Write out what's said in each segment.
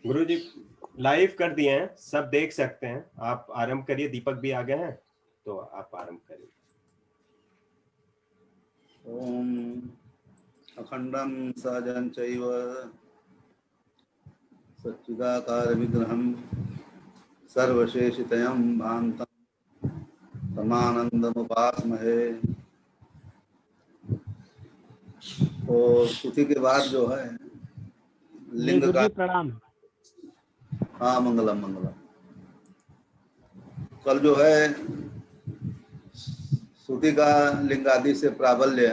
गुरुजी live कर दिए हैं, सब देख सकते हैं। आप आरंभ करिए, दीपक भी आ गए हैं तो आप आरंभ करिए। ओम अखंडं सहजं चैव सच्चिदाकार विग्रहं सर्वशेषितयं भान्तं तमानंदमुपास्महे। और स्तुति के बाद जो है लिंग का प्रणाम। हाँ, मंगलम मंगलम। कल जो है स्तुति का लिंग आदि से प्राबल्य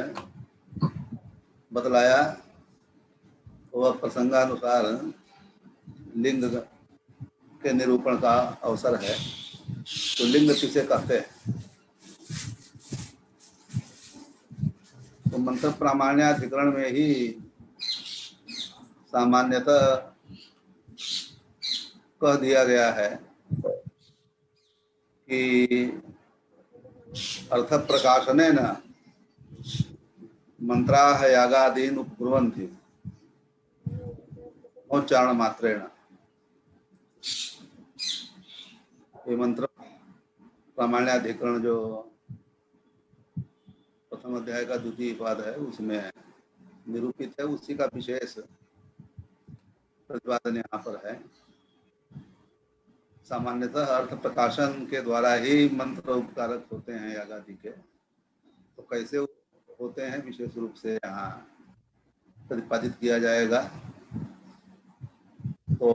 बतलाया, वह प्रसंगानुसार लिंग के निरूपण का अवसर है। तो लिंग किसे कहते हैं? तो मंत्र प्रामाण्याधिकरण में ही सामान्यतः कह दिया गया है कि अर्थ प्रकाशनेन मंत्राः यागादीन उपकुर्वन्ति उच्चारण मात्रेण। ये मंत्र प्रामाण्याधिकरण जो प्रथम अध्याय का द्वितीय पद है उसमें निरूपित है, उसी का विशेष प्रतिपादन यहाँ पर है। सामान्यतः अर्थ प्रकाशन के द्वारा ही मंत्र उपकारक होते हैं यागादि के, तो कैसे होते हैं विशेष रूप से यहाँ प्रतिपादित किया जाएगा। तो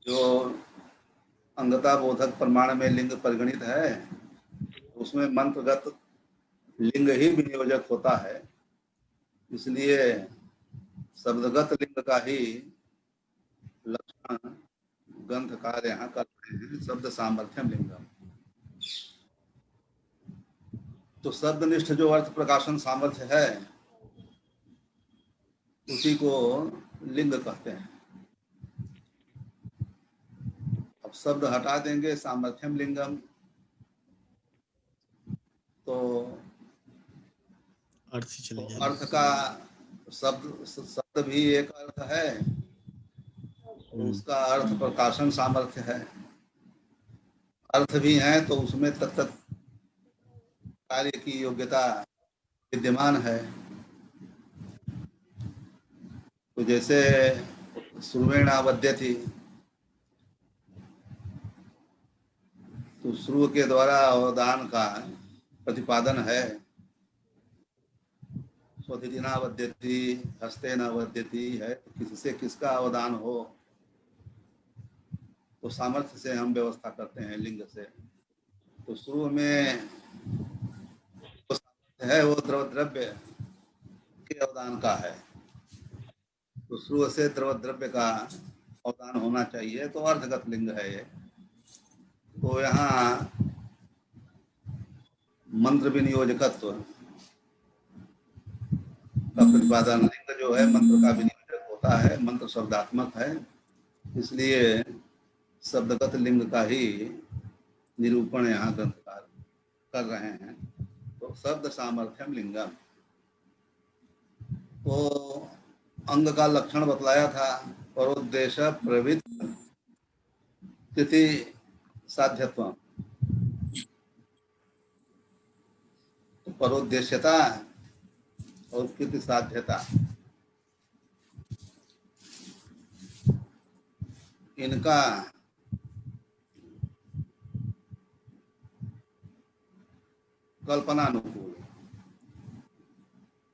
जो अंगता बोधक प्रमाण में लिंग परिगणित है उसमें मंत्रगत लिंग ही विनियोजक होता है, इसलिए शब्दगत लिंग का ही लक्षण ग्रंथकार यहाँ कर रहे हैं, शब्द सामर्थ्यम लिंगम। तो शब्दनिष्ठ जो अर्थ प्रकाशन सामर्थ्य है उसी को लिंग कहते हैं। अब शब्द हटा देंगे सामर्थ्यम लिंगम, तो अर्थ का शब्द भी एक अर्थ है, उसका अर्थ प्रकाशन सामर्थ्य है। अर्थ भी है तो उसमें तत्त कार्य की योग्यता विद्यमान है। तो जैसे श्रुवेणावद्यति, तो श्रुव के द्वारा अवदान का प्रतिपादन है। स्वधिनावद्यति हस्तेनावद्यति है, किससे किसका अवदान हो तो सामर्थ्य से हम व्यवस्था करते हैं लिंग से। तो श्रुव में जो सामर्थ्य है वो द्रव द्रव्य के अवदान का है, तो श्रुव से द्रव द्रव्य का अवदान होना चाहिए, तो अर्थगत लिंग है ये। तो यहाँ मंत्र विनियोजकत्व का प्रतिपादन, लिंग जो है मंत्र का विनियोजक होता है, मंत्र शब्दात्मक है, इसलिए शब्दगत लिंग का ही निरूपण यहाँ ग्रंथकार कर रहे हैं। तो शब्द सामर्थ्यम लिंगम, तो अंग का लक्षण बतलाया था, परोद्देश्य प्रवृत्ति तिथि साध्यत्व। तो परोद्देश्यता और कृति साध्यता, इनका कल्पनानुकूल,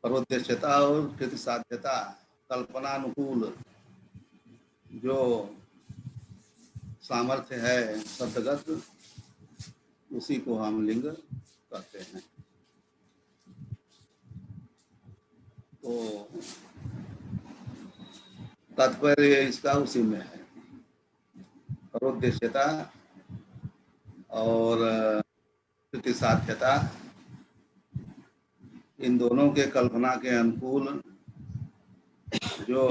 परोद्देश्यता और कृति साध्यता कल्पनानुकूल जो सामर्थ्य है शब्दगत, उसी को हम लिंग कहते हैं। तो तात्पर्य इसका उसी में है, परोद्देश्यता और कृति साध्यता, इन दोनों के कल्पना के अनुकूल जो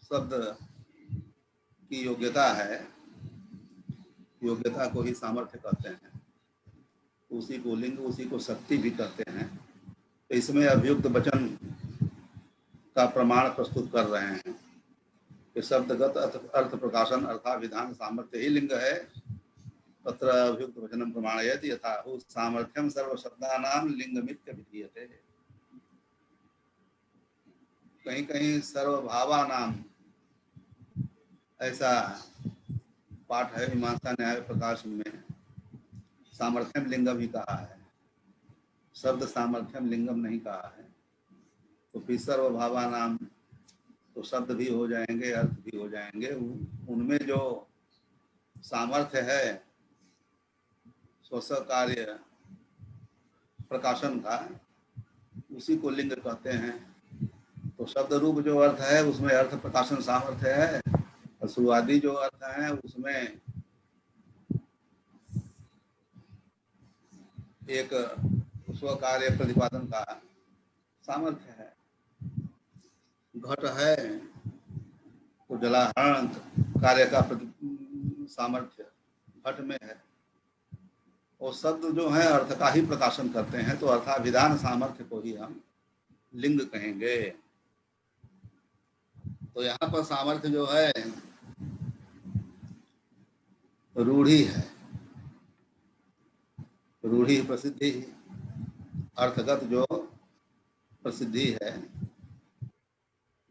शब्द की योग्यता है, योग्यता को ही सामर्थ्य कहते हैं, उसी को लिंग, उसी को शक्ति भी कहते हैं। तो इसमें अभियुक्त वचन का प्रमाण प्रस्तुत कर रहे हैं कि शब्दगत अर्थ प्रकाशन अर्थाभिधान सामर्थ्य ही लिंग है। तत्र अभियुक्त वचनम प्रमाणयति यथाहु सामर्थ्यम सर्वशब्दानां लिंगमित्य विधीयते। कहीं कहीं सर्वभावानां ऐसा पाठ है मीमांसा न्याय प्रकाश में, सामर्थ्यम लिंगम ही कहा है, शब्द सामर्थ्यम लिंगम नहीं कहा है। तो फिर सर्वभावानां तो शब्द भी हो जाएंगे, अर्थ भी हो जाएंगे। उनमें जो सामर्थ्य है स्व कार्य प्रकाशन का, उसी को लिंग कहते हैं। तो शब्द रूप जो अर्थ है उसमें अर्थ प्रकाशन सामर्थ्य है, और शुरुआती जो अर्थ है उसमें एक स्व कार्य प्रतिपादन का सामर्थ्य है। घट है तो जलाहरण कार्य का सामर्थ्य घट में है। और शब्द जो है अर्थ का ही प्रकाशन करते हैं, तो अर्थाभिधान सामर्थ्य को ही हम लिंग कहेंगे। तो यहाँ पर सामर्थ्य जो है रूढ़ी है, रूढ़ी प्रसिद्धि, अर्थगत जो प्रसिद्धि है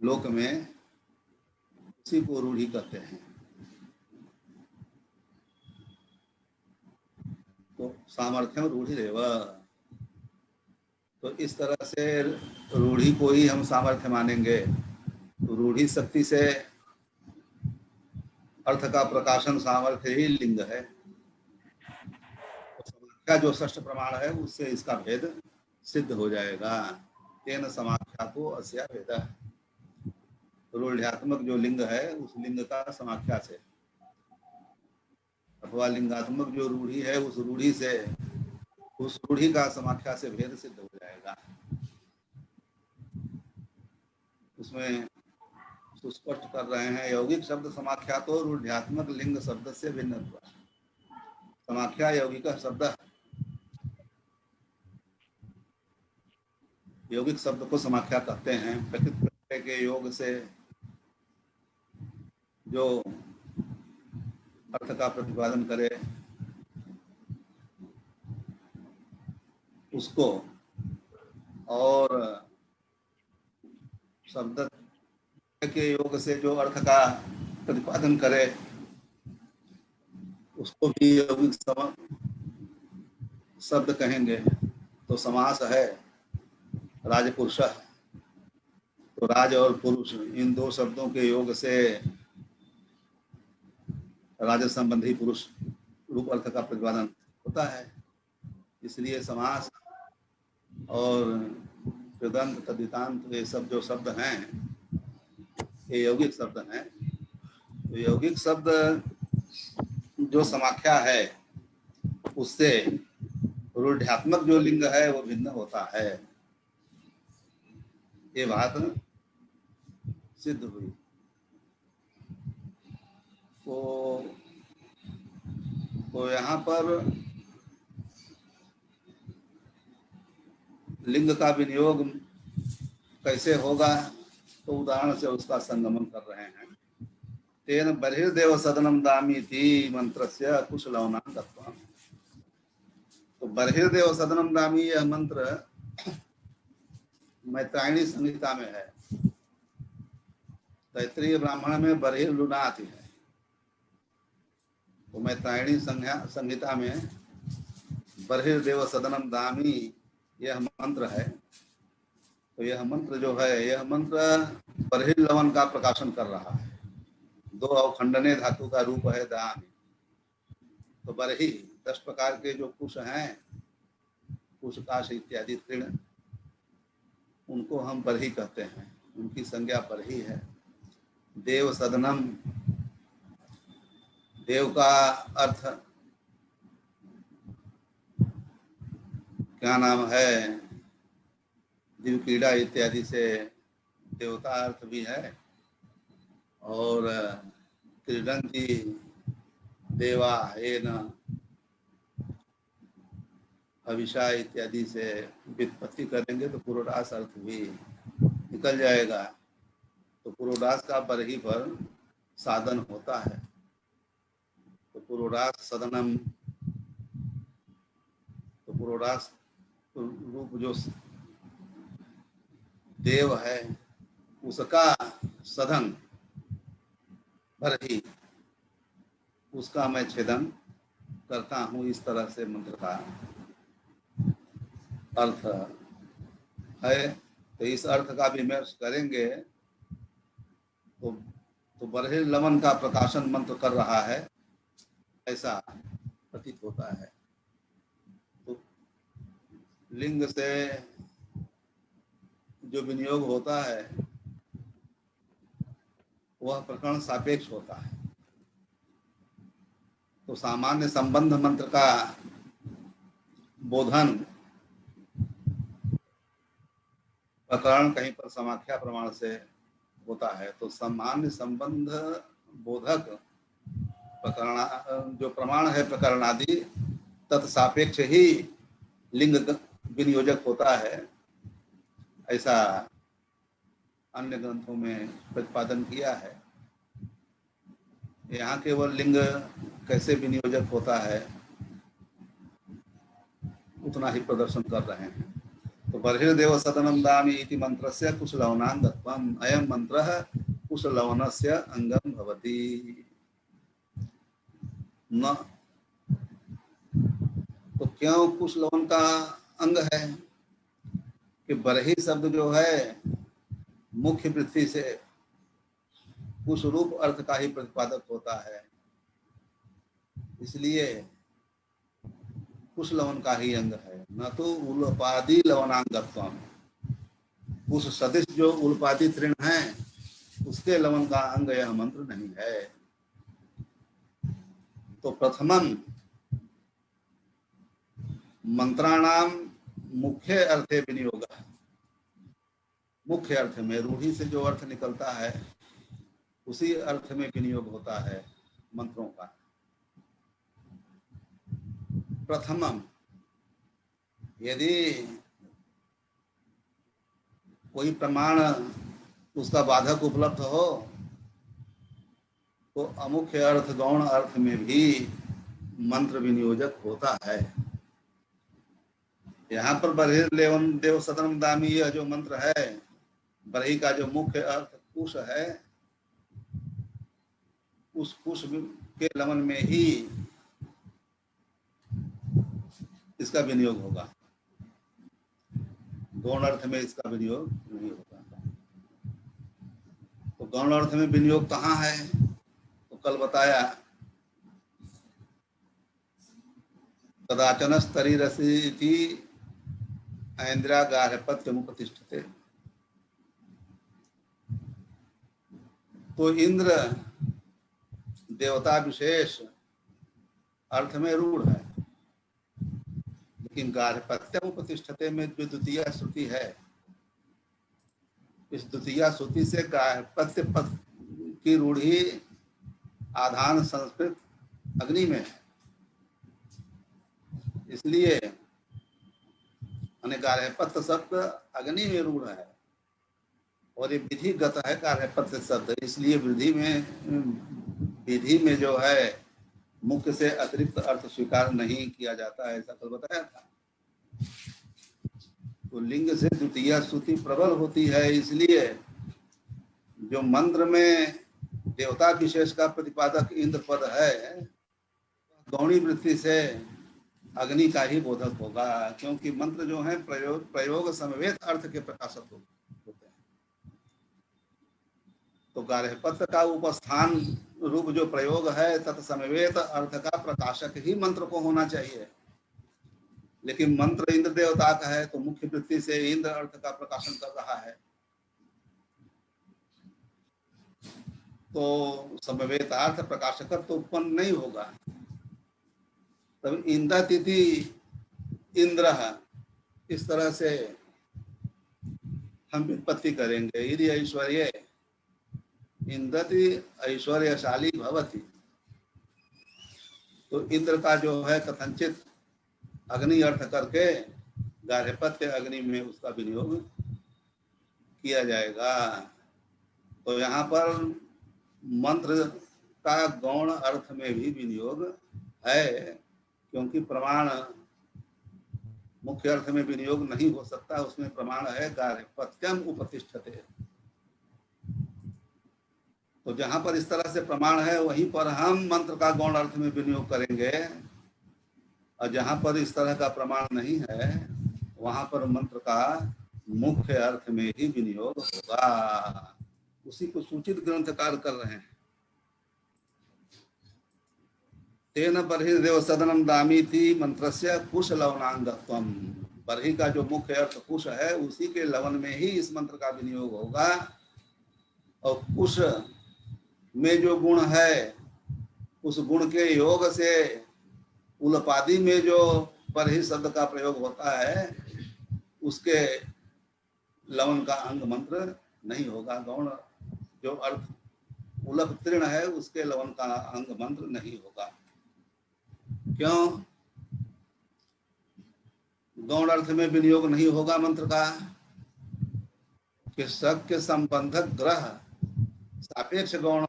लोक में, उसी को रूढ़ी कहते हैं। तो सामर्थ्यम रूढ़ी रेव, तो इस तरह से रूढ़ी को ही हम सामर्थ्य मानेंगे। तो रूढ़ी शक्ति से अर्थ का प्रकाशन सामर्थ्य ही लिंग है। तो समाख्या जो षष्ठ प्रमाण है उससे इसका भेद सिद्ध हो जाएगा। तेन समाख्या को अस्या भेद, रूढ़्यात्मक जो लिंग है उस लिंग का समाख्या से, अथवा लिंगात्मक जो रूढ़ी है उस रूढ़ी से, उस रूढ़ी का समाख्या से भेद सिद्ध हो जाएगा। उसमें सुस्पष्ट कर रहे हैं, यौगिक शब्द समाख्या तो रूढ़्यात्मक लिंग शब्द से भिन्न हुआ। समाख्या यौगिक शब्द, यौगिक शब्द को समाख्या कहते हैं। प्रकृति प्रत्यय के योग से जो अर्थ का प्रतिपादन करे उसको, और शब्द के योग से जो अर्थ का प्रतिपादन करे उसको भी यौगिक शब्द कहेंगे। तो समास है राजपुरुष, तो राज और पुरुष इन दो शब्दों के योग से राज संबंधी पुरुष रूप अर्थ का प्रतिपादन होता है। इसलिए समास और कृदंत तदितांत ये सब जो शब्द हैं ये यौगिक शब्द हैं। तो यौगिक शब्द जो समाख्या है उससे रूढ़्यात्मक जो लिंग है वो भिन्न होता है, ये बात सिद्ध हुई। तो यहाँ पर लिंग का विनियोग कैसे होगा, तो उदाहरण से उसका संगमन कर रहे हैं। तेन बर्हिर्देव सदनम दामी थी मंत्रस्य कुशलवनां दत्वा। तो बर्हिर्देव सदनम दामी यह मंत्र मैत्रायणी संहिता में है। तैत्रीय ब्राह्मण में बर्हिर्लुना आती है। तो मैत्रायणी संहिता में बर्हिर्देव सदनम दामी यह मंत्र है। तो यह मंत्र जो है, यह मंत्र बर्हिर्लवन का प्रकाशन कर रहा है। दो अवखंडने धातु का रूप है दान। तो बर्हि 10 प्रकार के जो कुश हैं, कुशकाश इत्यादि तृण, उनको हम बर्हि कहते हैं, उनकी संज्ञा बर्हि है। देव सदनम, देव का अर्थ क्या नाम है, दिव्य क्रीड़ा इत्यादि से देवता अर्थ भी है। और क्रीडंती देवा येन हविषा इत्यादि से व्युत्पत्ति करेंगे तो पुरोरास अर्थ भी निकल जाएगा तो पुरोडास का बरही पर साधन होता है। तो पुरोडास सदनम, तो पुरोडास रूप जो देव है उसका सदन बरही, उसका मैं छेदन करता हूँ। इस तरह से मंत्र का अर्थ है। तो इस अर्थ का विमर्श करेंगे तो बरहे लवन का प्रकाशन मंत्र कर रहा है ऐसा प्रतीत होता है। तो लिंग से जो विनियोग होता है वह प्रकरण सापेक्ष होता है। तो सामान्य संबंध मंत्र का बोधन प्रकरण कहीं पर समाख्या प्रमाण से होता है। तो सामान्य संबंध बोधक प्रकरण जो प्रमाण है प्रकरणादि तत्सापेक्ष ही लिंग विनियोजक होता है, ऐसा अन्य ग्रंथों में प्रतिपादन किया है। यहाँ केवल लिंग कैसे विनियोजक होता है उतना ही प्रदर्शन कर रहे हैं। तो बर्हिर्देव सदनम दामि इति मंत्रस्य कुशलवनांगत्वम, अयं मंत्रः कुशलवनस्य अंगम भवति। न तो क्यों कुशलवन का अंग है कि बरही शब्द जो है मुख्य वृत्ति से कुश रूप अर्थ का ही प्रतिपादक होता है, इसलिए कुश लवन का ही अंग है, न तो उल्पादि लवनांगत्वम। कुश सदिश जो उल्पादि तृण है उसके लवन का अंग यह मंत्र नहीं है। तो प्रथमम मंत्राणाम मुख्य अर्थे विनियोग, मुख्य अर्थ में रूढ़ी से जो अर्थ निकलता है उसी अर्थ में विनियोग होता है मंत्रों का। प्रथमम, यदि कोई प्रमाण उसका बाधक उपलब्ध हो तो अमुख्य अर्थ गौण अर्थ में भी मंत्र विनियोजक होता है। यहाँ पर बर्हिर्लेवन देव सदनम दामी यह जो मंत्र है, बरही का जो मुख्य अर्थ कुश है, उस कुश के लवन में ही इसका विनियोग होगा, गौण अर्थ में इसका विनियोग नहीं होगा। तो गौण अर्थ में विनियोग कहाँ है? तो कल बताया कदाचन स्तरी रसी ऐन्द्रिया गार्हपत्यम प्रतिष्ठते। तो इंद्र देवता विशेष अर्थ में रूढ़ है, लेकिन गार्हपत्यम प्रतिष्ठते में जो द्वितीय श्रुति है, इस द्वितीय श्रुति से गार्हपत्य पद की रूढ़ी आधान संस्कृत अग्नि में है, इसलिए गार्हपत्य शब्द अग्नि में रूढ़ है और ये विधिगत है गार्हपत्य शब्द, इसलिए विधि में जो है मुख्य से अतिरिक्त अर्थ स्वीकार नहीं किया जाता है, ऐसा कल बताया था। तो लिंग से द्वितीय श्रुति प्रबल होती है, इसलिए जो मंत्र में देवता विशेष का प्रतिपादक इंद्र पद है गौणी वृत्ति से अग्नि का ही बोधक होगा, क्योंकि मंत्र जो है प्रयोग समवेत अर्थ के प्रकाशक होते हैं। तो गार्हपत्य का उपस्थान रूप जो प्रयोग है तत्समवेत अर्थ का प्रकाशक ही मंत्र को होना चाहिए, लेकिन मंत्र इंद्र देवता का है तो मुख्य वृत्ति से इंद्र अर्थ का प्रकाशन कर रहा है, तो समवेतार्थ प्रकाशकत्व तो उत्पन्न नहीं होगा। तब इंद्र तिथि इंद्र, इस तरह से हम व्युत्पत्ति करेंगे। यदि ऐश्वर्य इंद्रति ऐश्वर्यशाली भवति, तो इंद्र का जो है कथनचित अग्नि अर्थ करके गार्हपत्य अग्नि में उसका विनियोग किया जाएगा। तो यहाँ पर मंत्र का गौण अर्थ में भी विनियोग है, क्योंकि प्रमाण मुख्य अर्थ में विनियोग नहीं हो सकता, उसमें प्रमाण है गार्हपत्यम उपतिष्ठते। तो जहां पर इस तरह से प्रमाण है वहीं पर हम मंत्र का गौण अर्थ में विनियोग करेंगे, और जहां पर इस तरह का प्रमाण नहीं है वहां पर मंत्र का मुख्य अर्थ में ही विनियोग होगा। उसी को सूचित ग्रंथकार कर रहे हैं। तेन बर्हिर्देव सदनम दामी थी मंत्रस्य कुश लवनांगत्वम। बर्हि का जो मुख्य अर्थ कुश है उसी के लवन में ही इस मंत्र का विनियोग होगा। और कुश में जो गुण है उस गुण के योग से उलपादि में जो बर्हि शब्द का प्रयोग होता है उसके लवन का अंग मंत्र नहीं होगा। गौण जो अर्थ उलप तीर्ण है उसके लवन का अंग मंत्र नहीं होगा। क्यों गौण अर्थ में विनियोग नहीं होगा मंत्र का? कि शक के संबंधक ग्रह सापेक्ष गौण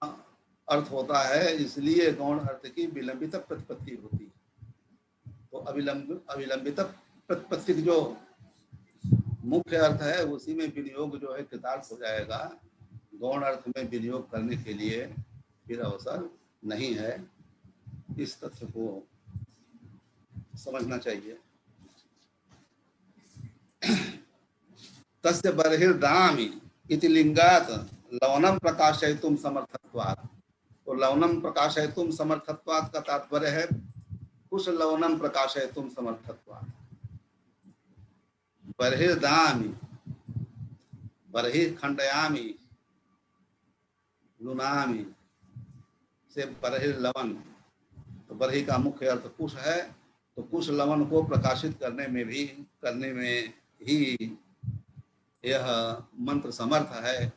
अर्थ होता है, इसलिए गौण अर्थ की विलंबित प्रतिपत्ति होती है। तो अविलंबित प्रतिपत्ति जो मुख्य अर्थ है उसी में विनियोग जो है कृतार्थ हो जाएगा। गौण अर्थ में विनियोग करने के लिए फिर अवसर नहीं है। इस तथ्य को समझना चाहिए। तस्य बर्हिर्दामी इति लिंगात लवनम प्रकाशयितुम समर्थत्वात्। तो लवनम प्रकाशयितुम समर्थत्वात् का तात्पर्य है कुश लवनम प्रकाशयितुम समर्थत्वात्। बर्हिर्दामी, बर्हिर खंडयामी, लुनामी से बर्हिर लवन। तो बर्हि का मुख्य अर्थ कुश है, तो कुश लवन को प्रकाशित करने में ही यह मंत्र समर्थ है।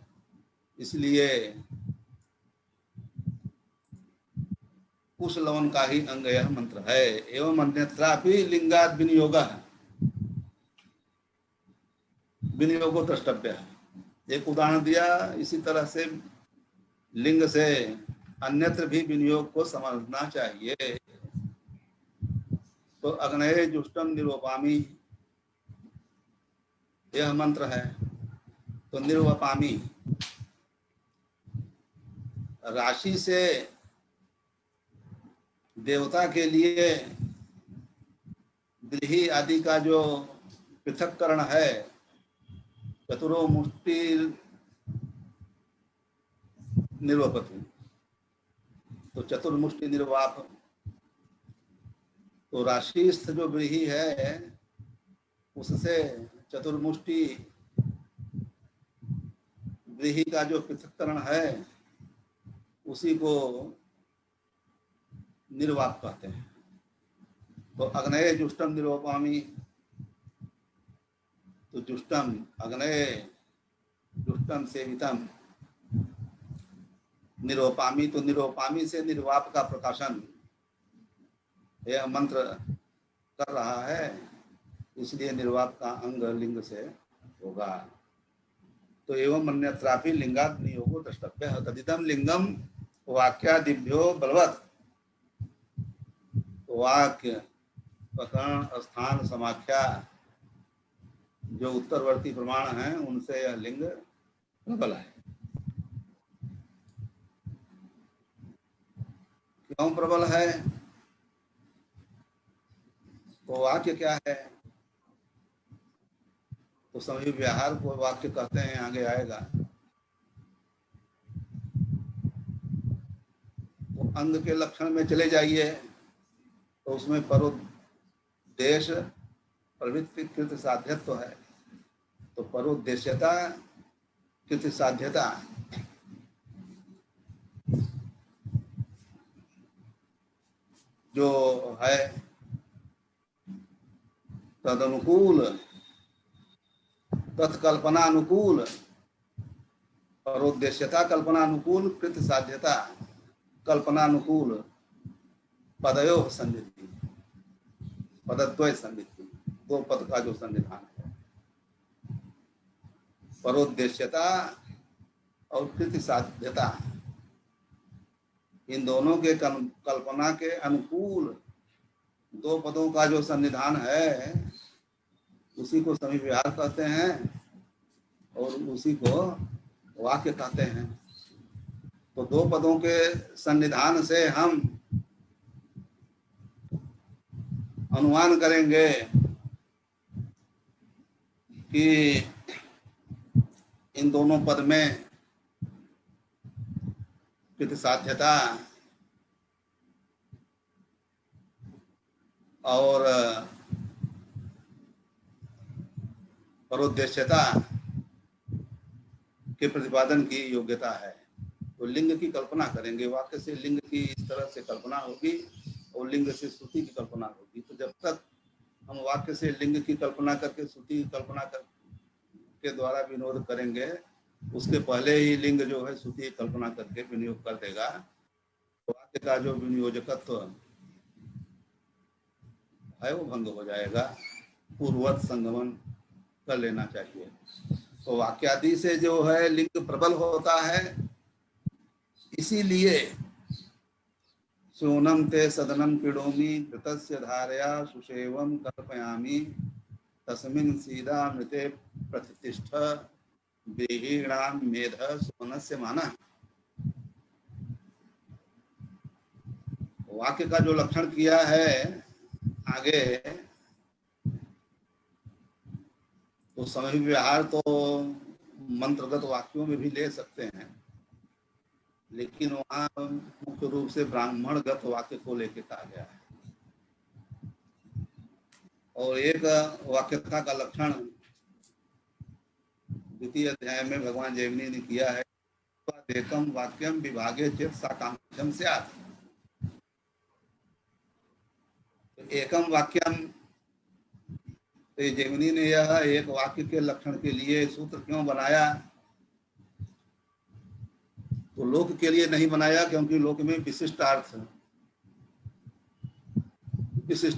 इसलिए कुश लवन का ही अंग यह मंत्र है। एवं अन्यत्रापि लिंगाद विनियोगो द्रष्टव्य है। एक उदाहरण दिया, इसी तरह से लिंग से अन्यत्र भी विनियोग को समझना चाहिए। तो अग्नये जुष्टम निरूपामी यह मंत्र है। तो निरूपामी राशि से देवता के लिए गृही आदि का जो पृथक्करण है, चतुरो मुष्टि निर्वपति, तो चतुर्मुष्टि निर्वाप। तो राशिस्थ जो गृही है उससे चतुर्मुष्टि गृही का जो पृथक्करण है उसी को निर्वाप कहते हैं। तो अग्नये जुष्टम निरूपामी, तो जुष्टम अग्नये जुष्टम सेवितम निरूपामी, तो निरूपामी से निर्वाप का प्रकाशन यह मंत्र कर रहा है, इसलिए निर्वाप का अंग लिंग से होगा। तो एवं अन्यत्रापि लिंगाद नियोगो द्रष्टव्य है। तदिदम लिंगम वाक्यादिभ्यो बलवत्। वाक्य प्रकरण स्थान समाख्या जो उत्तरवर्ती प्रमाण हैं उनसे यह लिंग प्रबल है। क्यों प्रबल है? तो वाक्य क्या है? तो सभी व्यवहार को वाक्य कहते हैं, आगे आएगा। तो अंग के लक्षण में चले जाइए तो उसमें परोद्देश प्रवृत्ति कृत साध्यत्व है। तो परोद्देश्यता कृत साध्यता जो है तदनुकूल तत्कल्पनानुकूल, परोद्देश्यता कल्पनानुकूल, कृत साध्यता कल्पनानुकूल, पदयो संधिति, पदद्वय संधिति, दो पद का जो संविधान है। परोद्देश्यता और कृति साध्यता, इन दोनों के कल्पना के अनुकूल दो पदों का जो सन्निधान है उसी को समीप विहार कहते हैं और उसी को वाक्य कहते हैं। तो दो पदों के सन्निधान से हम अनुमान करेंगे कि इन दोनों पद में कृत साध्यता और परोद्देश्यता के प्रतिपादन की योग्यता है। तो लिंग की कल्पना करेंगे, वाक्य से लिंग की इस तरह से कल्पना होगी और लिंग से श्रुति की कल्पना होगी। तो जब तक हम वाक्य से लिंग की कल्पना करके श्रुति की कल्पना के द्वारा विनोद करेंगे, उसके पहले ही लिंग जो है श्रुति की कल्पना करके विनियोग कर देगा। तो वाक्य का जो विनियोजकत्व है वो भंग हो जाएगा, पूर्ववत संगमन कर लेना चाहिए। तो वाक्यादि से जो है लिंग प्रबल होता है, इसीलिए सोनम ते सदनम पीड़ोमी कृतस्य धारया सुषेवम कल्पयामी तस्मिन् सीधा मृते प्रतिष्ठ देहीणाम मेध सोनस्य माना। वाक्य का जो लक्षण किया है आगे, तो समय व्यवहार तो मंत्रगत वाक्यों में भी ले सकते हैं, लेकिन वहां मुख्य रूप से ब्राह्मणगत वाक्य को लेकर कहा गया है। और एक वाक्यता का लक्षण द्वितीय अध्याय में भगवान जैमिनी ने किया है, एकम वाक्यम विभागे चेत साकांक्षम स्यात्। तो एकम वाक्यम, तो जैमिनी ने यह एक वाक्य के लक्षण के लिए सूत्र क्यों बनाया? तो लोक के लिए नहीं बनाया, क्योंकि लोक में विशिष्ट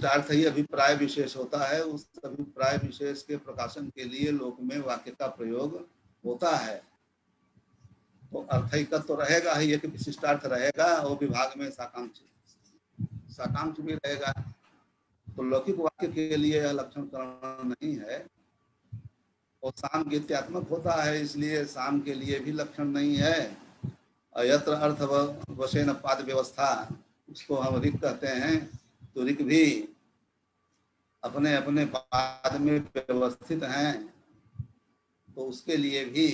अर्थ ही अभिप्राय विशेष होता है। उस अभिप्राय विशेष के प्रकाशन के लिए लोक में वाक्य का प्रयोग होता है। तो अर्थैकत्व तो रहेगा ही, एक विशिष्टार्थ रहेगा और विभाग में साकांक्ष भी रहेगा। तो लौकिक वाक्य के लिए यह लक्षण करना नहीं है। और साम गीत्यात्मक होता है, इसलिए साम के लिए भी लक्षण नहीं है। यत्र अर्थ वशेन पाद व्यवस्था, उसको हम ऋक कहते हैं, तो ऋक भी अपने अपने पाद में व्यवस्थित हैं, तो उसके लिए भी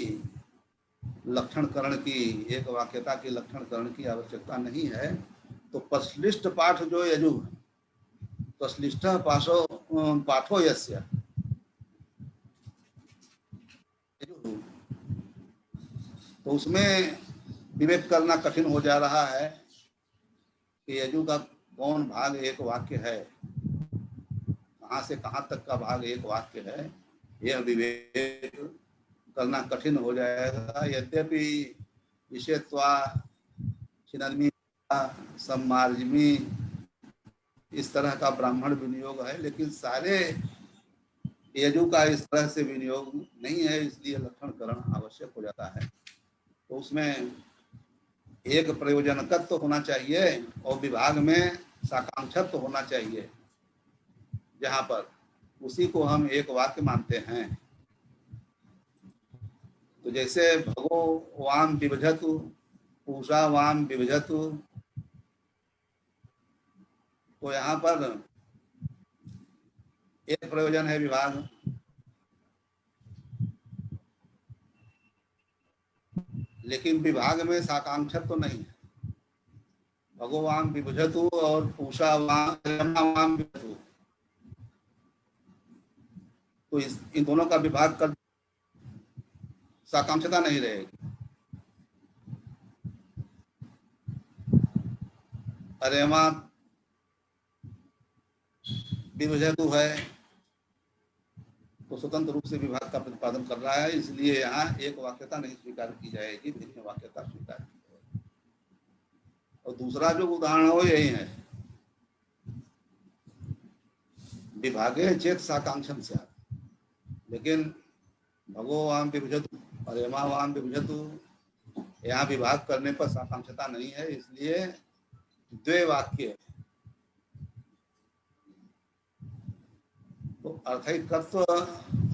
लक्षणकरण की, एक वाक्यता की लक्षणकरण की आवश्यकता नहीं है। तो प्रश्लिष्ट पाठ जो यजु, प्रश्लिष्ट पाठो यस्य, तो उसमें विवेक करना कठिन हो जा रहा है कि यजु का कौन भाग एक वाक्य है, कहाँ से कहाँ तक का भाग एक वाक्य है, यह विवेक करना कठिन हो जाएगा। यद्यपि विषयत्वा छिन्नमी सम्मार्जमी इस तरह का ब्राह्मण विनियोग है, लेकिन सारे यजु का इस तरह से विनियोग नहीं है, इसलिए लक्षणकरण आवश्यक हो जाता है। तो उसमें एक प्रयोजनकत्व तो होना चाहिए और विभाग में साकांक्षत्व तो होना चाहिए, जहां पर उसी को हम एक वाक्य मानते हैं। तो जैसे भगो वाम विभजतु, पूषा वाम विभजतु, तो यहाँ पर एक प्रयोजन है विभाग, लेकिन विभाग में साकांक्षत्व तो नहीं है। भगवान विभजतु और पूषा वाम विभजतु, तो इन दोनों का विभाग कर साकांक्षता नहीं रहेगी। अरेमा विभजतु है तो स्वतंत्र रूप से विभाग का प्रतिपादन कर रहा है, इसलिए यहाँ एक वाक्यता नहीं स्वीकार की जाएगी, भिन्न वाक्यता स्वीकार की जाएगी। और दूसरा जो उदाहरण हो यही है, विभागे चेत साकांक्षम स्यात्, लेकिन भगोवाम विभजतु परेमावाम विभजतु। यहाँ विभाग करने पर साकांक्षता नहीं है, इसलिए द्वे वाक्य। तो अर्थैकत्व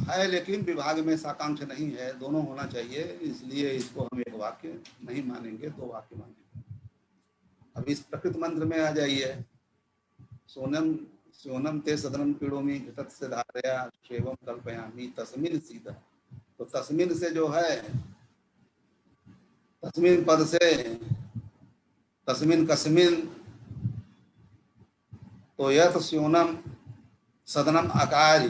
है लेकिन विभाग में साकांक्ष नहीं है, दोनों होना चाहिए, इसलिए इसको हम एक वाक्य नहीं मानेंगे, दो वाक्य मानेंगे। अब इस प्रकृत मंत्र में आ जाइए। सोनम सोनम ते सदनम पीड़ोमी घटत से धारया शेवम कल्पयामी तस्मिन सीधा। तो तस्मिन से जो है, तस्मिन पद से तस्मिन कस्मिन, तो यथ स्योनम सदनम आकार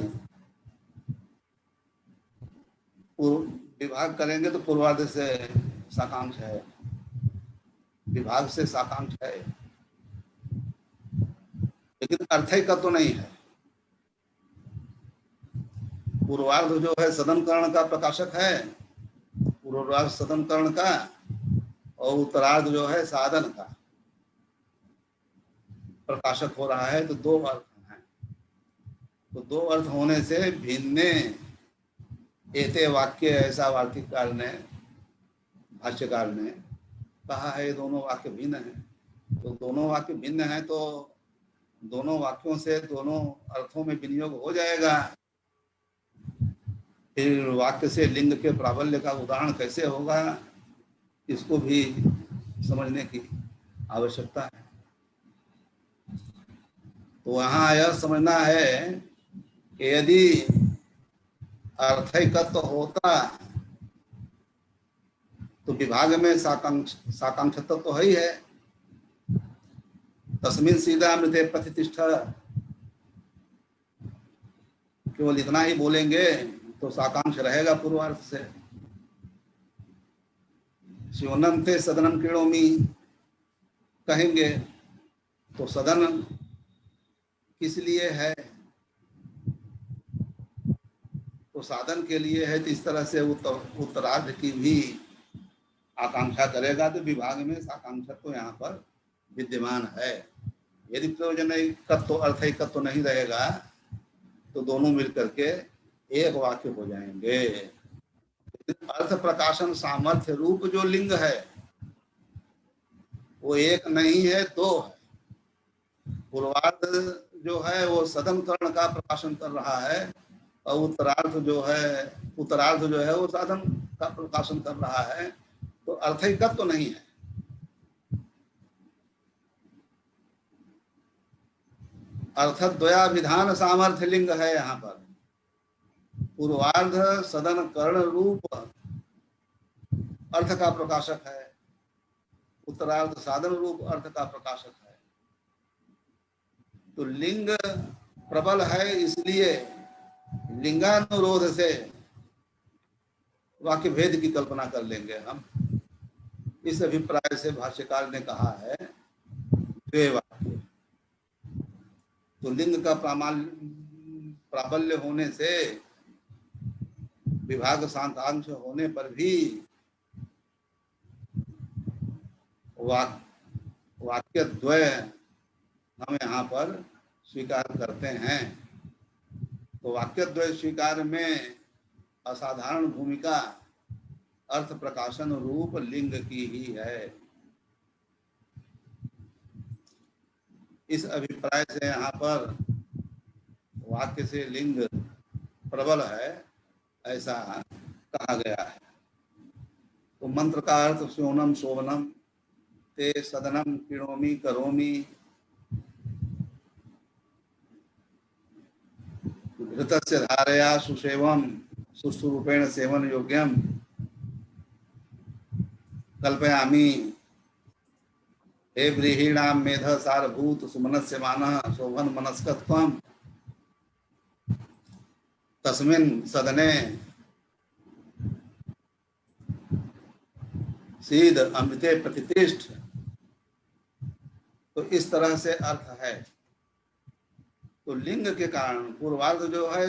विभाग करेंगे तो पूर्वार्ध से साकांक्ष है, विभाग से साकांक्ष है, लेकिन अर्थय का तो नहीं है। पूर्वार्ध जो है सदन कर्ण का प्रकाशक है, पूर्वार्ध सदन कर्ण का, और उत्तरार्ध जो है साधन का प्रकाशक हो रहा है। तो दो अर्थ हैं, तो दो अर्थ होने से भिन्न एते वाक्य, ऐसा वार्तिककार ने, भाष्यकार ने कहा है, दोनों वाक्य भिन्न हैं। तो दोनों वाक्य भिन्न हैं तो दोनों वाक्यों से दोनों अर्थों में विनियोग हो जाएगा। फिर वाक्य से लिंग के प्राबल्य का उदाहरण कैसे होगा, इसको भी समझने की आवश्यकता है। तो वहां यह समझना है कि यदि अर्थैकत्व होता तो विभाग में साकांक्षत्व तो है ही है। तस्मिन सीधा मृते प्रतिष्ठा, केवल इतना ही बोलेंगे तो साकांक्ष रहेगा पूर्वार्थ से। स्योनम थे सदनम क्रीणोमी कहेंगे तो सदन किस लिए है, तो साधन के लिए है। तो इस तरह से उत्तरार्ध की भी आकांक्षा करेगा तो विभाग में साकांक्षा तो यहाँ पर विद्यमान है। यदि प्रयोजन तो अर्थैकत्व नहीं रहेगा तो दोनों मिलकर के एक वाक्य हो जाएंगे। अर्थ प्रकाशन सामर्थ्य रूप जो लिंग है वो एक नहीं है, दो है। पूर्वार्ध जो है वो सदन कर्ण का प्रकाशन कर रहा है, और उत्तरार्ध जो है वो साधन का प्रकाशन कर रहा है। तो अर्थैकत्व तो नहीं है। अर्थद्वया विधान सामर्थ्य लिंग है यहाँ पर। पूर्वार्ध सदन कर्ण रूप अर्थ का प्रकाशक है, उत्तरार्ध साधन रूप अर्थ का प्रकाशक है। तो लिंग प्रबल है, इसलिए लिंगानुरोध से वाक्य भेद की कल्पना कर लेंगे हम। इस अभिप्राय से भाष्यकार ने कहा है द्वे वाक्य। तो लिंग का प्राबल्य होने से, विभाग साकांक्ष होने पर भी वाक्य द्वय हम यहाँ पर स्वीकार करते हैं। तो वाक्य द्वय स्वीकार में असाधारण भूमिका अर्थ प्रकाशन रूप लिंग की ही है। इस अभिप्राय से यहाँ पर वाक्य से लिंग प्रबल है ऐसा कहा गया है। तो मंत्र का अर्थ स्योनम शोभनम ते सदनम क्रीणोमी करोमी घृतस्य धारया सुसेवम सुष्ठुरूपेण सेवन योग्यम कल्पयामी हे ब्रीहीणाम मेध सारभूत सुमनस्य मानः शोभन मनस्कत्वम तस्मिन् सदने सीद अमृते प्रतिष्ठ। तो इस तरह से अर्थ है। तो लिंग के कारण पूर्वार्ध जो है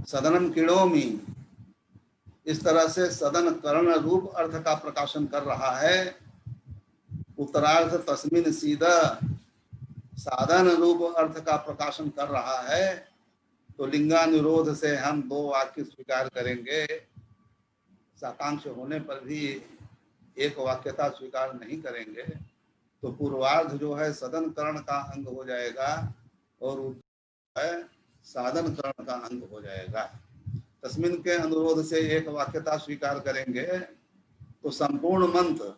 सदनम क्रीणोमी, इस तरह से सदन कर्ण रूप अर्थ का प्रकाशन कर रहा है। उत्तरार्ध तस्मिन सीधा साधन रूप अर्थ का प्रकाशन कर रहा है। तो लिंगानुरोध से हम दो वाक्य स्वीकार करेंगे, साकांक्ष होने पर भी एक वाक्यता स्वीकार नहीं करेंगे, तो पूर्वार्ध जो है सदन करण का अंग हो जाएगा और है साधन करण का अंग हो जाएगा। तस्मिन के अनुरोध से एक वाक्यता स्वीकार करेंगे तो संपूर्ण मंत्र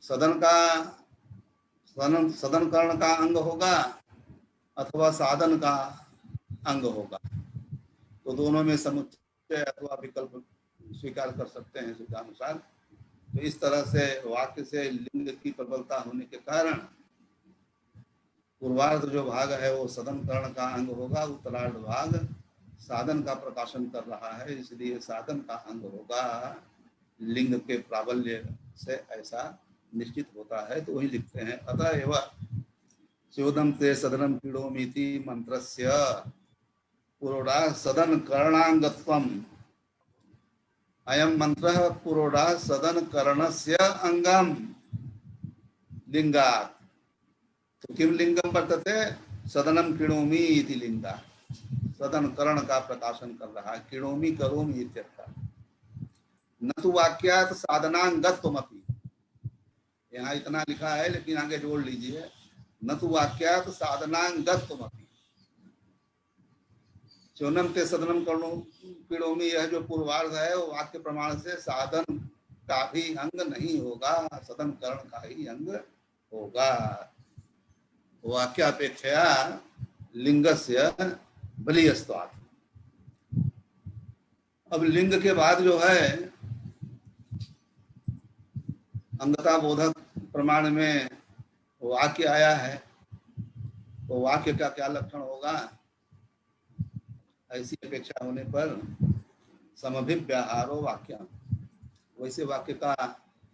सदन करण का अंग होगा अथवा साधन का अंग होगा। तो दोनों में समुच्चय अथवा विकल्प स्वीकार कर सकते हैं सूत्रानुसार। तो इस तरह से वाक्य से लिंग की प्रबलता होने के कारण पूर्वार्ध जो भाग है वो सदन करण का अंग होगा, उत्तरार्ध भाग साधन का प्रकाशन कर रहा है, इसलिए साधन का अंग होगा। लिंग के प्राबल्य से ऐसा निश्चित होता है। तो वही लिखते हैं, अतएव स्योदम ते सदनम पीड़ोमिति मंत्रस्य पुरोडा सदन करणांगत्वम, अयम मंत्र पुरोडा सदन करणस्य अंगम लिंगात्। तो किम लिंगम वर्तते, सदनम किणोमि इति लिंगा, सदन करण का प्रकाशन कर रहा है। किणोमि करोमि इत्यर्थ। न तो वाक्यात साधनांगत्वमपि, यहाँ इतना लिखा है लेकिन आगे जोड़ लीजिए, न तो वाक्यात साधनांगत्वमपि। चौनम ते सदनम करणो किणोमि, यह जो पूर्वार्ध है वो वाक्य प्रमाण से साधन का भी अंग नहीं होगा, सदन करण का ही अंग होगा। वाक्यापेक्षया लिंगस्य बलीयस्त्वात्। अब लिंग के बाद जो है अंगता बोधक प्रमाण में वाक्य आया है, तो वाक्य का क्या लक्षण होगा, ऐसी अपेक्षा होने पर समभिव्याहारो वाक्य, वैसे वाक्य का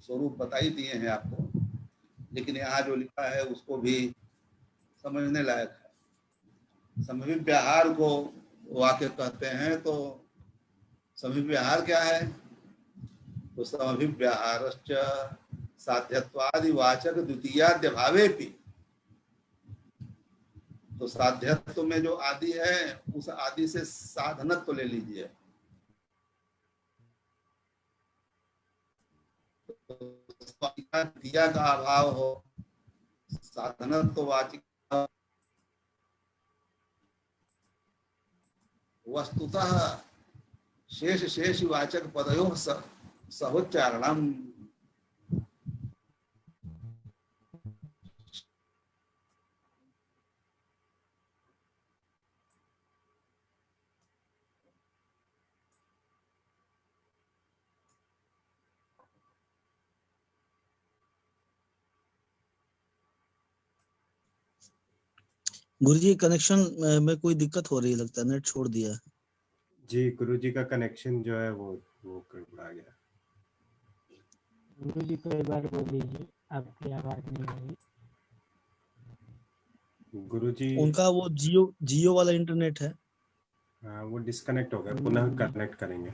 स्वरूप बता ही दिए हैं आपको, लेकिन यहाँ जो लिखा है उसको भी समझने लायक है। समभिव्याहार को वाक्य कहते हैं। तो समभिव्याहार क्या है, तो समभिव्याहारश्च साध्यत्वादि वाचक द्वितीयाद्य भावेपि। तो साध्यत्व में जो आदि है उस आदि से साधनत्व ले लीजिए। द्वितीया का अभाव हो, साधनत्व वाचिक वस्तुतः शेष शेष वाचक पदयोः सहोच्चारणम। गुरुजी कनेक्शन में कोई दिक्कत हो रही है, लगता है नेट छोड़ दिया है। जी गुरुजी का कनेक्शन जो है वो गड़बड़ा गया। गुरुजी को एक बार बोल दीजिए, आपकी आवाज नहीं आ रही। गुरुजी उनका वो जियो वाला इंटरनेट है। हाँ, वो डिस्कनेक्ट हो गया, पुनः कनेक्ट करेंगे।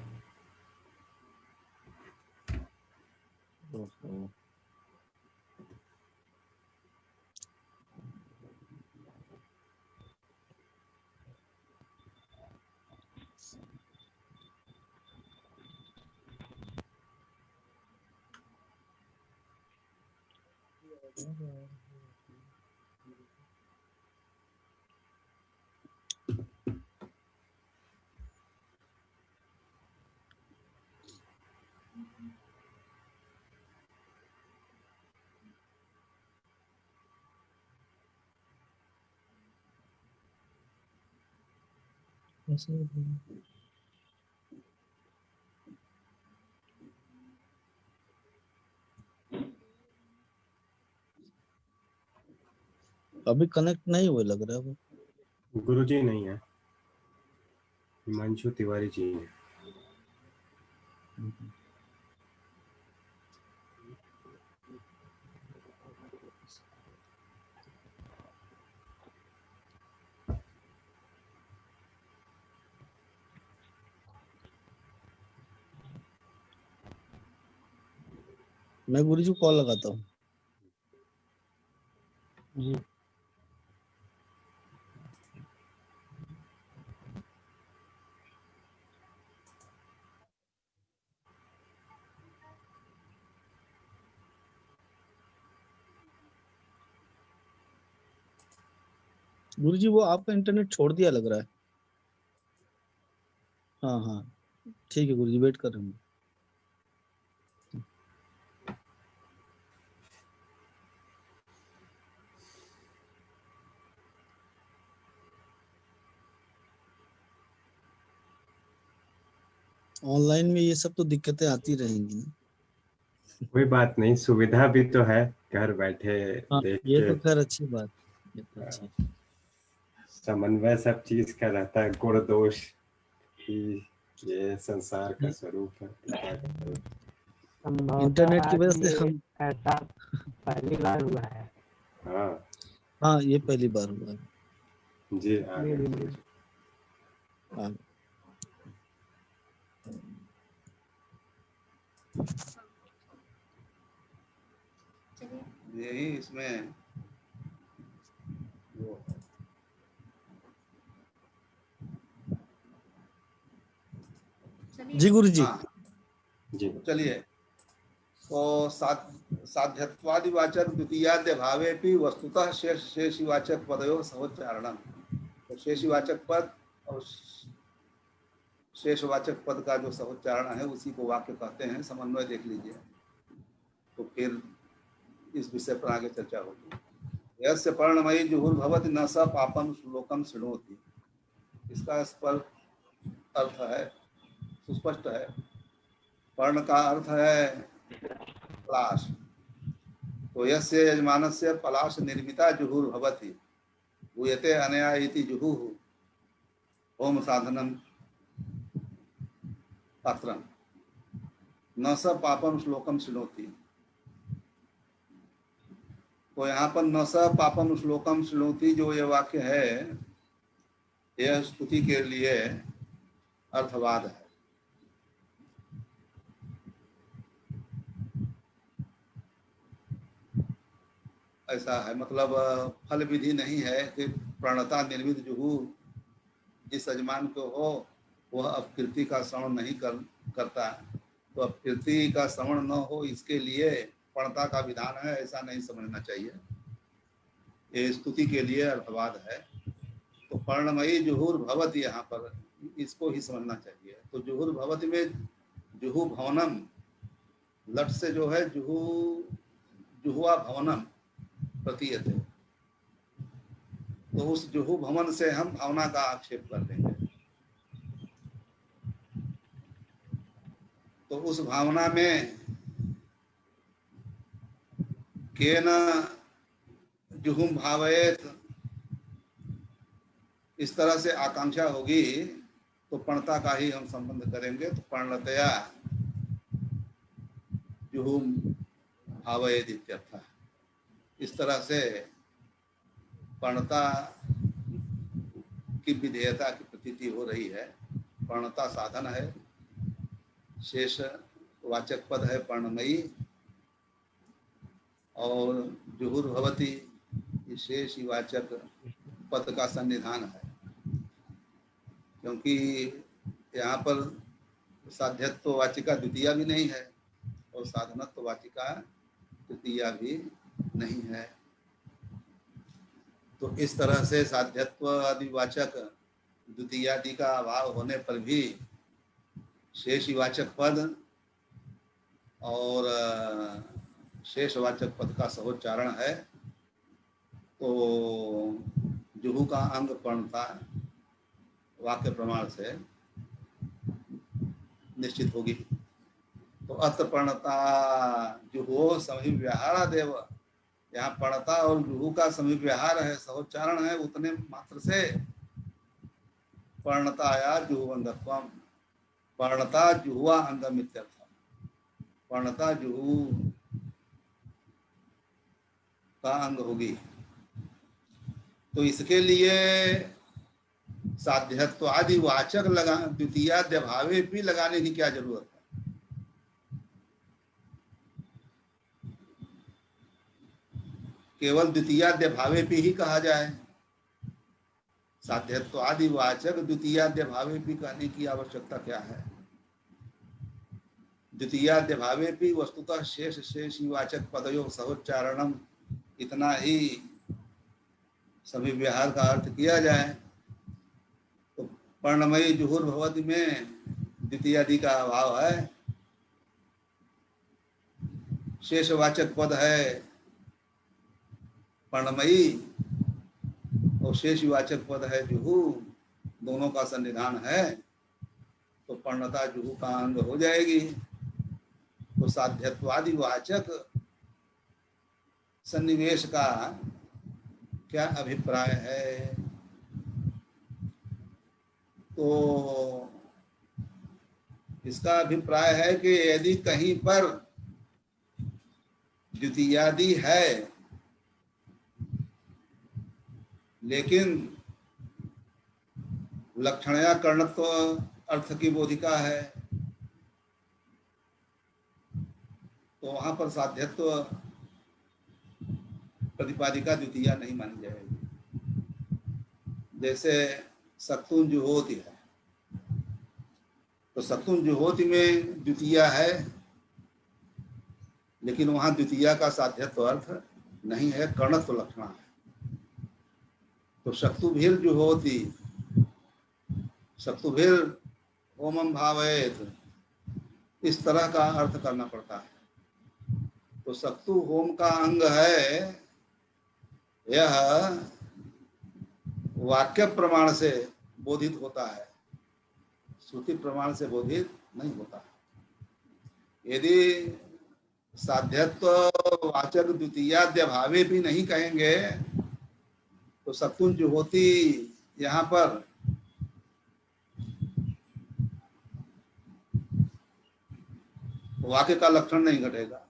अभी कनेक्ट नहीं हुए लग रहा है वो। गुरुजी नहीं है, हिमांशु तिवारी जी हैं। मैं गुरुजी को कॉल लगाता हूँ। जी गुरुजी वो आपका इंटरनेट छोड़ दिया लग रहा है। हाँ हाँ ठीक है गुरुजी, वेट कर रहे हूँ। ऑनलाइन में ये सब तो दिक्कतें आती रहेंगी ना। कोई बात नहीं, सुविधा भी तो है घर बैठे हाँ देख ये के। तो खैर अच्छी बात, ये तो अच्छी। समन्वय सब चीज का रहता है, गुण दोष ही ये संसार का ये स्वरूप है, तो क्या करें। संभवतः इंटरनेट की वजह आज से ये हम, ऐसा पहली बार हुआ है। हाँ हाँ ये पहली बार हुआ है। जी, आ गए जी, गुरुजी। हाँ। यही इसमें वो जी गुरुजी। हाँ जी चलिए। तो साध्यत्वादिवाचक द्वितीयाद्य भावे वस्तुतः शेषिवाचक पदयों सहोच्चारणम। तो शेषिवाचक पद और शेषवाचक पद का जो सहोच्चारण है उसी को वाक्य कहते हैं। समन्वय देख लीजिए, तो फिर इस विषय पर आगे चर्चा होगी। यस्य पर्णमयी जुहुर्भवति न स पापम श्लोकम शृणोति। इसका स्पष्ट अर्थ है, सुस्पष्ट है। पर्ण का अर्थ है पलाश। तो यस्य यजमानस्य पलाश निर्मिता जुहुर्भवति भूयते अनया इति जुहुः होम साधनम पात्रम न स पापम श्लोकम शृणोति। तो यहाँ पर न स पापम श्लोकम शृणोति जो ये वाक्य है, यह स्तुति के लिए अर्थवाद है। ऐसा है, मतलब फल विधि नहीं है कि प्रणता निर्मित जुहू जिस यजमान को हो वह अपकीर्ति का श्रवण नहीं करता। तो अपकीर्ति का श्रवण न हो इसके लिए प्रणता का विधान है, ऐसा नहीं समझना चाहिए। ये स्तुति के लिए अर्थवाद है। तो पर्णमयी जुहुर भवति, यहाँ पर इसको ही समझना चाहिए। तो जुहुर भवति में जुहू भवनम, लट से जो है जुहू जुहुआ भवनम प्रतीयते। तो उस जुहू भवन से हम भावना का आक्षेप कर देंगे। तो उस भावना में केन जुहुम भावयेत, इस तरह से आकांक्षा होगी तो पर्णता का ही हम संबंध करेंगे। तो पर्णतया जुहुम भावयेत इत्यर्थ। इस तरह से पर्णता की विधेयता की प्रतीति हो रही है। पर्णता साधन है, शेष वाचक पद है पर्णमयी, और जुहुर भवति शेष वाचक पद का सन्निधान है। क्योंकि यहाँ पर साध्यत्व वाचिका द्वितीया भी नहीं है और साधनत्व वाचिका तृतीया भी नहीं है। तो इस तरह से साध्यत्व आदिवाचक द्वितीयादि का अभाव होने पर भी शेषवाचक पद और शेषवाचक पद का सहोच्चारण है। तो जुहू का अंग पर्णता वाक्य प्रमाण से निश्चित होगी। तो अत्र पर्णता जुहो समीप व्यवहार देव, यहाँ पर्णता और जुहू का समीप व्यवहार है, सहोच्चारण है। उतने मात्र से पर्णताया जुहुवंगत्वम, पर्णता जुहुआ अंगम इत्यर्थ। पर्णता जुहू का अंग होगी। तो इसके लिए साध्यत्व आदि वाचक लगा द्वितीयाद्य भावे भी लगाने की क्या जरूरत है। केवल द्वितीयाद्य भावे भी ही कहा जाए। साध्यत्व आदि वाचक द्वितीयाद्य भावे भी कहने की आवश्यकता क्या है। द्वितीयाद्य भावे भी वस्तुतः शेष शेषी वाचक पदयोग सहोच्चारणम, इतना ही सभी व्यवहार का अर्थ किया जाए तो पर्णमयी जुहुर्भवति में द्वितीयादि का अभाव है, शेषवाचक पद है पर्णमयी और शेषवाचक पद है जुहु, दोनों का सन्निधान है तो पर्णता जुहु का अंग हो जाएगी। तो साध्यत्वादि वाचक सन्निवेश का क्या अभिप्राय है? तो इसका अभिप्राय है कि यदि कहीं पर द्वितीयादि है लेकिन लक्षणया कर्णत्व अर्थ की बोधिका है तो वहां पर साध्यत्व प्रतिपादिका द्वितीया नहीं मानी जाएगी। जैसे सक्तुन जुहोति है तो सक्तुन जुहोति में द्वितीया है लेकिन वहां द्वितीया का साध्यत्व अर्थ नहीं है, कर्णत्व लक्षण है। तो शक्तुभिर जुहोति, शक्तुभिर होमम भावयेत, इस तरह का अर्थ करना पड़ता है। तो शक्तु होम का अंग है, यह वाक्य प्रमाण से बोधित होता है, श्रुति प्रमाण से बोधित नहीं होता। यदि साध्यत्व वाचक द्वितीयाद्य भावे भी नहीं कहेंगे तो सत्तुन जुहोति यहाँ पर वाक्य का लक्षण नहीं घटेगा।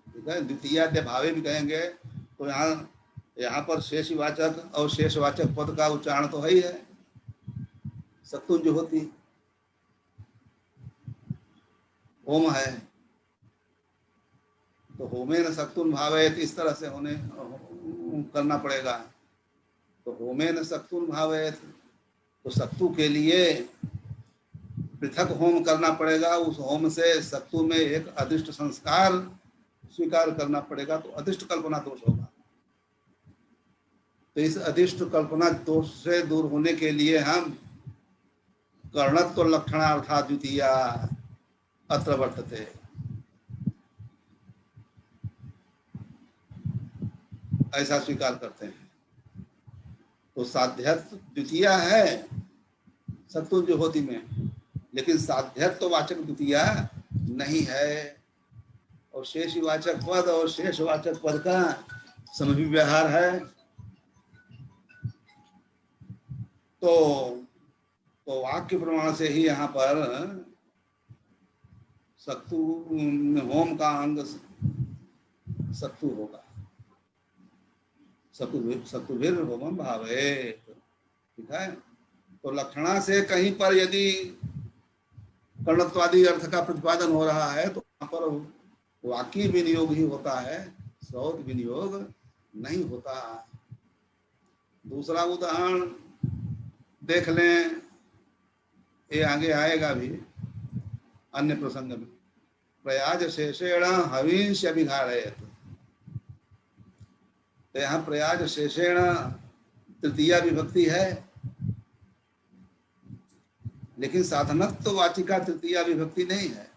ठीक है, द्वितीयाद्य भावे भी कहेंगे तो यहाँ पर शेषवाचक और शेषवाचक पद का उच्चारण तो है ही है, सत्तुन जुहोति होम है तो होमेन सक्तुन भावयेत, इस तरह से होने करना पड़ेगा। तो होमेन सक्तुन भावयेत, तो सक्तु के लिए पृथक होम करना पड़ेगा। उस होम से सक्तु में एक अदिष्ट संस्कार स्वीकार करना पड़ेगा तो अदिष्ट कल्पना दोष होगा। तो इस अदिष्ट कल्पना दोष से दूर होने के लिए हम कर्णत्व लक्षणार्थात् द्वितीया अत्र वर्तते, ऐसा स्वीकार करते हैं। तो साध्यत्व द्वितीया है सत्तुन जुहोति में, लेकिन साध्यत्व वाचक द्वितीया नहीं है। और शेषवाचक पद और शेषवाचक पद का समभिव्यवहार है तो वाक्य प्रमाण से ही यहाँ पर सत्तु होम का अंग सत्तु होगा, सत्तुभिर होमम भावयेत। ठीक है, तो लक्षणा से कहीं पर यदि कर्णत्वादि अर्थ का प्रतिपादन हो रहा है तो वहां पर वाक्य विनियोग ही होता है, श्रौत विनियोग नहीं होता। दूसरा उदाहरण देख लें, ये आगे आएगा भी अन्य प्रसंग में। प्रयाज शेषेण हविंश अभिघारयेत, तो यहाँ प्रयाज शेषेण तृतीया विभक्ति है लेकिन साधनत्व वाचिका तृतीया विभक्ति नहीं है।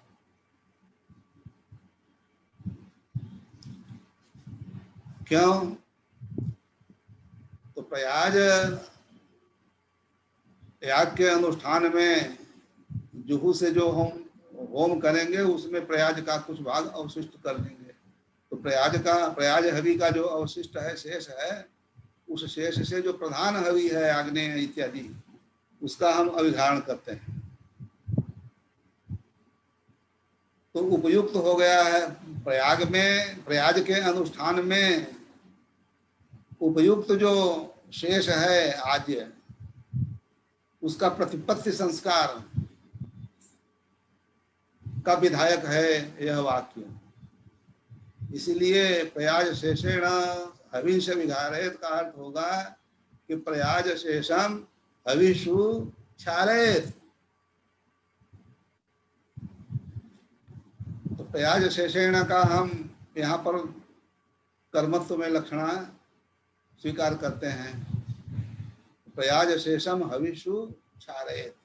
क्यों? तो प्रयाज याग के अनुष्ठान में जुहू से जो होम करेंगे उसमें प्रयाज का कुछ भाग अवशिष्ट कर देंगे। तो प्रयाज हवि का जो अवशिष्ट है, शेष है, उस शेष से जो प्रधान हवि है आग्नेय इत्यादि, उसका हम अभिधारण करते हैं। तो उपयुक्त हो गया है प्रयाग के अनुष्ठान में उपयुक्त जो शेष है आज्य, उसका प्रतिपत्ति संस्कार का विधायक है यह वाक्य। इसलिए प्रयाज शेषेण हविष विघारयेत का अर्थ होगा कि प्रयाज शेषम हविषु क्षारयेत। तो प्रयाज शेषेण का हम यहाँ पर कर्मत्व में लक्षणा स्वीकार करते हैं। प्रयाज शेषम हविषु क्षारयेत्।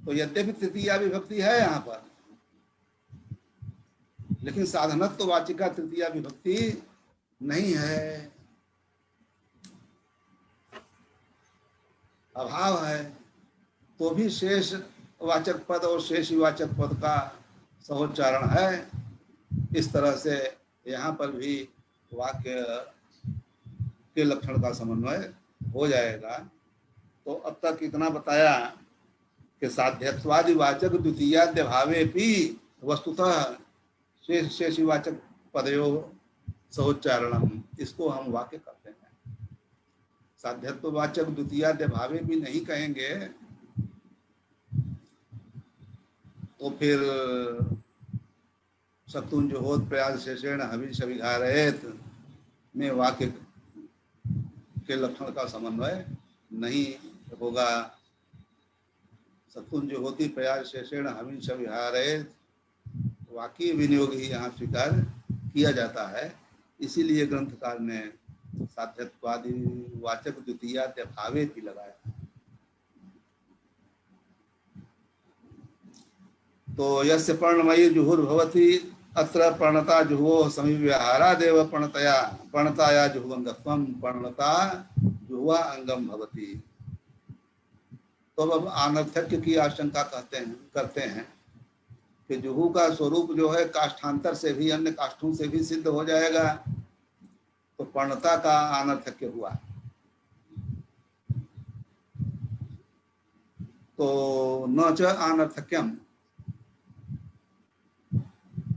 तो यद्यपि तृतीया विभक्ति है यहाँ पर, लेकिन साधनत्व वाचिका तृतीया विभक्ति नहीं है, अभाव है। तो भी शेष वाचक पद और शेषी वाचक पद का सहोच्चारण है। इस तरह से यहाँ पर भी वाक्य के लक्षण का समन्वय हो जाएगा। तो अब तक इतना बताया कि साध्यत्वादि वाचक द्वितीयाद्य भावे भी वस्तुतः शेष शेषी वाचक पदयो सहोच्चारणम, इसको हम वाक्य करते हैं। साध्यत्व वाचक द्वितीयाद्य भावे भी नहीं कहेंगे तो फिर शक्तुन जुहोत प्रयास शेषेण हविष विघारयेत् में वाक्य के लक्षण का समन्वय नहीं होगा। शक्तुन जुहोति प्रयास शेषेण हविष विघारयेत् वाक्य विनियोग ही यहाँ स्वीकार किया जाता है। इसीलिए ग्रंथकार ने साध्यत्वादि वाचक द्वितीयाद्य भावे भी लगाया। तो यस्य पर्णमयी जुहुर्भवति अत्र पर्णता जुहुः समिव्यहारादेव पर्णताया जुहुअंगत्वं पर्णता जुहुआ अंगम भवति। तो अब अनर्थक्य की आशंका करते हैं कि जुहू का स्वरूप जो है काष्ठांतर से भी, अन्य काष्ठों से भी सिद्ध हो जाएगा, तो पर्णता का अनर्थक्य हुआ। तो न च अनर्थक्यम,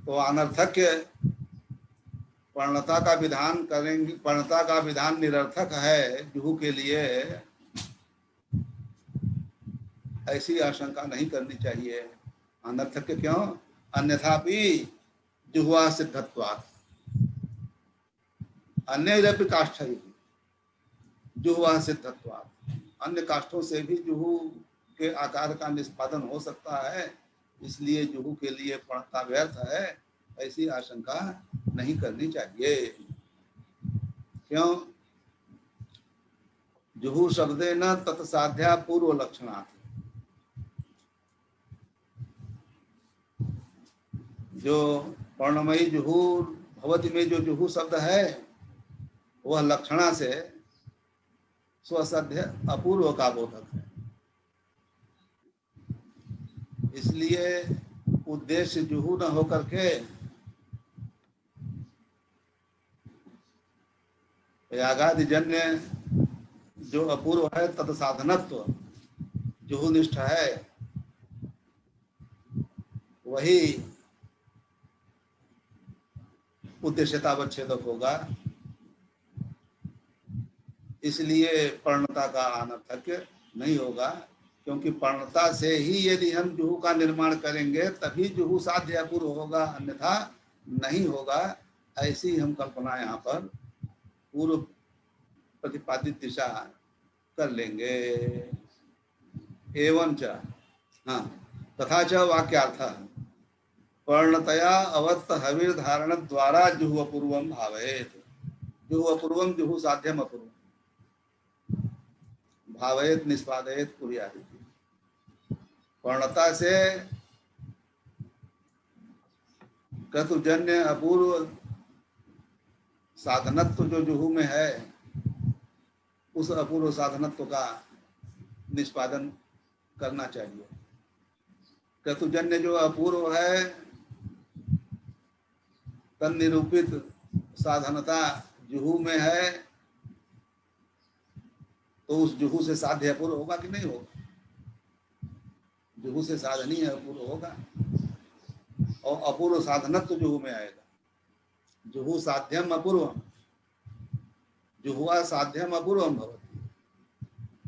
तो अनर्थक्य पर्णता का विधान करेंगे, पर्णता का विधान निरर्थक है जुहू के लिए, ऐसी आशंका नहीं करनी चाहिए। अनर्थक्य क्यों? अन्यथापि जुहुआ सिद्धत्वात्, अन्य काष्ठ जुहुआ सिद्धत्वात्, अन्य काष्ठों से भी जुहू के आकार का निष्पादन हो सकता है, इसलिए जुहू के लिए पर्णता व्यर्थ है, ऐसी आशंका नहीं करनी चाहिए। क्यों? जुहू शब्दे न तत्साध्या पूर्व लक्षणात्, जो पर्णमयी जुहू भवति में जो जुहू शब्द है वह लक्षणा से स्वसाध्य अपूर्व का बोधक है। इसलिए उद्देश्य जुहू न होकर के यागादि जन्य जो अपूर्व है तत्साधनत्व जुहूनिष्ठ है, वही उद्देश्यतावच्छेदक होगा। इसलिए पर्णता का अनर्थक्य नहीं होगा, क्योंकि पर्णता से ही यदि हम जुहू का निर्माण करेंगे तभी जुहू साध्य अपूर्व होगा, अन्यथा नहीं होगा। ऐसी हम कल्पना यहाँ पर पूर्व प्रतिपादित दिशा कर लेंगे। एवं च, हाँ, तथा च वाक्यार्थ पर्णतया अवर्त हविर धारण द्वारा जुहू अपूर्वम भावयेत्। जुहू अपूर्वम जुहू साध्यम अपूर्वम भावयेत् निष्पादयेत् कुर्यात्। पर्णता से क्रतुजन्य अपूर्व साधनत्व जो जुहू में है, उस अपूर्व साधनत्व का निष्पादन करना चाहिए। क्रतुजन्य जो अपूर्व है, तन निरूपित साधनता जुहू में है, तो उस जुहू से साध्य अपूर्व होगा कि नहीं होगा? जुहू से साधनीय अपूर्व होगा, और अपूर्व साधनत्व जुहू में आएगा। जुहू साध्यम अपूर्वम, जुहुआ साध्यम अपूर्वम भवति।